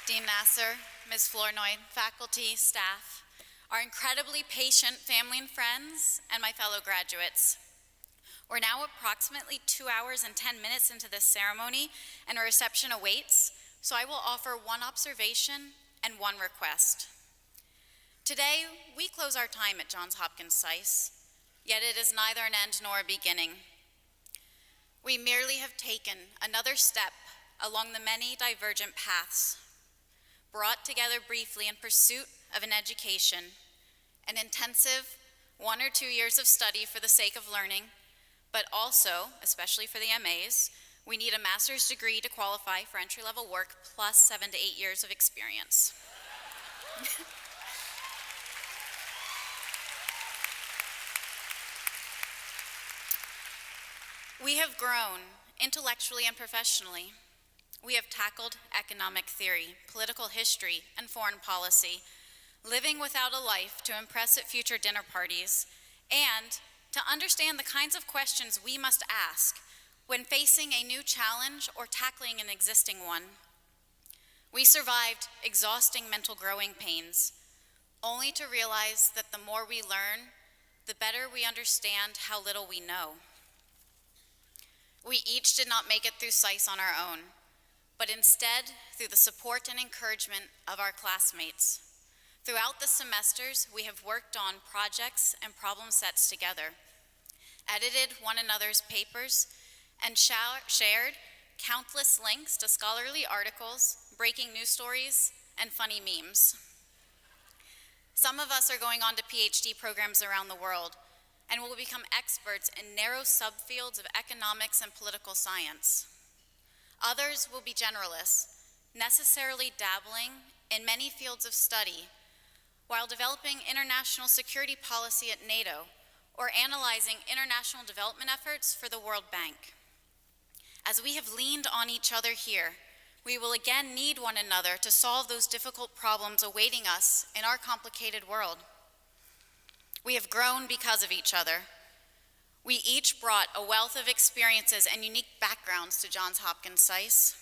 Dean Nasser, Ms. Flournoy, faculty, staff, our incredibly patient family and friends, and my fellow graduates. We're now approximately 2 hours and 10 minutes into this ceremony, and a reception awaits, so I will offer one observation and one request. Today, we close our time at Johns Hopkins SAIS, yet it is neither an end nor a beginning. We merely have taken another step along the many divergent paths, brought together briefly in pursuit of an education, an intensive 1 or 2 years of study for the sake of learning, but also, especially for the MAs, we need a master's degree to qualify for entry-level work plus 7 to 8 years of experience. We have grown intellectually and professionally. We have tackled economic theory, political history, and foreign policy, living without a life to impress at future dinner parties, and to understand the kinds of questions we must ask when facing a new challenge or tackling an existing one. We survived exhausting mental growing pains, only to realize that the more we learn, the better we understand how little we know. We each did not make it through SAIS on our own, but instead through the support and encouragement of our classmates. Throughout the semesters, we have worked on projects and problem sets together, edited one another's papers, and shared countless links to scholarly articles, breaking news stories, and funny memes. Some of us are going on to PhD programs around the world and will become experts in narrow subfields of economics and political science. Others will be generalists, necessarily dabbling in many fields of study, while developing international security policy at NATO or analyzing international development efforts for the World Bank. As we have leaned on each other here, we will again need one another to solve those difficult problems awaiting us in our complicated world. We have grown because of each other. We each brought a wealth of experiences and unique backgrounds to Johns Hopkins SAIS.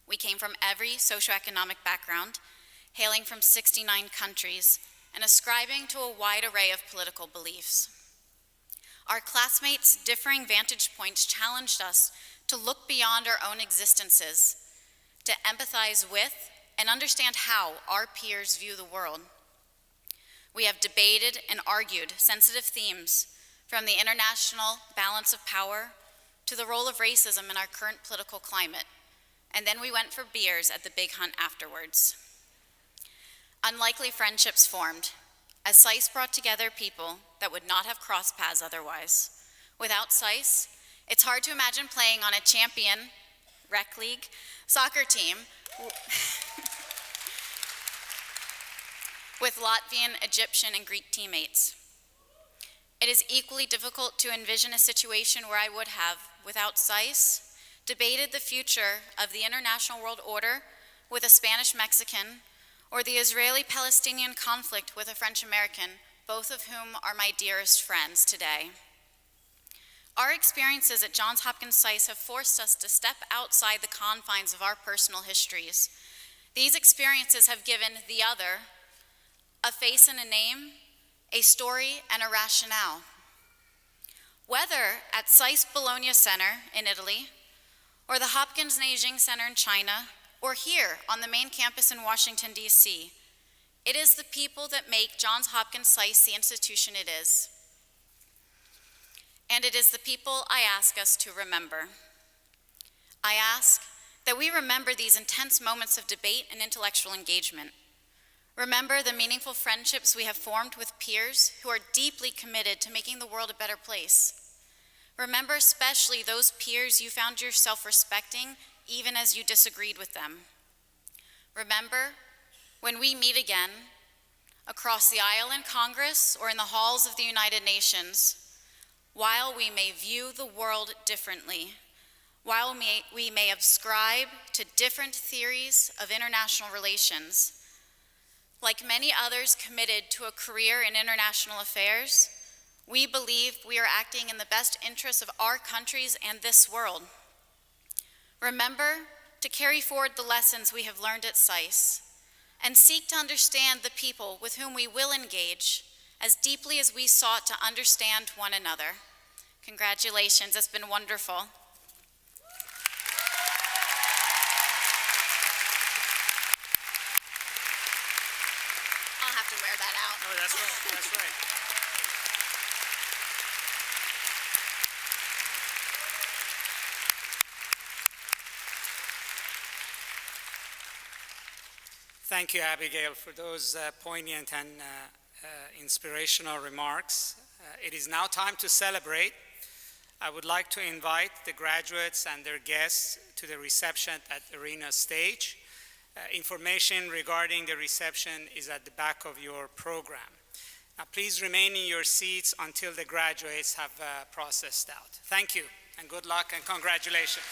We came from every socioeconomic background, hailing from 69 countries, and ascribing to a wide array of political beliefs. Our classmates' differing vantage points challenged us to look beyond our own existences, to empathize with and understand how our peers view the world. We have debated and argued sensitive themes, from the international balance of power to the role of racism in our current political climate, and then we went for beers at the Big Hunt afterwards. Unlikely friendships formed, as SAIS brought together people that would not have crossed paths otherwise. Without SAIS, it's hard to imagine playing on a champion rec league soccer team with Latvian, Egyptian, and Greek teammates. It is equally difficult to envision a situation where I would have, without SAIS, debated the future of the international world order with a Spanish-Mexican, or the Israeli-Palestinian conflict with a French-American, both of whom are my dearest friends today. Our experiences at Johns Hopkins SAIS have forced us to step outside the confines of our personal histories. These experiences have given the other a face and a name, a story and a rationale. Whether at SAIS Bologna Center in Italy, or the Hopkins Nanjing Center in China, or here on the main campus in Washington, D.C. It is the people that make Johns Hopkins SAIS the institution it is. And it is the people I ask us to remember. I ask that we remember these intense moments of debate and intellectual engagement. Remember the meaningful friendships we have formed with peers who are deeply committed to making the world a better place. Remember especially those peers you found yourself respecting even as you disagreed with them. Remember, when we meet again, across the aisle in Congress or in the halls of the United Nations, while we may view the world differently, while we may ascribe to different theories of international relations, like many others committed to a career in international affairs, we believe we are acting in the best interests of our countries and this world. Remember to carry forward the lessons we have learned at SAIS and seek to understand the people with whom we will engage as deeply as we sought to understand one another. Congratulations, it's been wonderful. I'll have to wear that out. Oh, that's right, that's right. Thank you, Abigail, for those poignant and inspirational remarks. It is now time to celebrate. I would like to invite the graduates and their guests to the reception at Arena Stage. Information regarding the reception is at the back of your program. Now, please remain in your seats until the graduates have processed out. Thank you, and good luck and congratulations.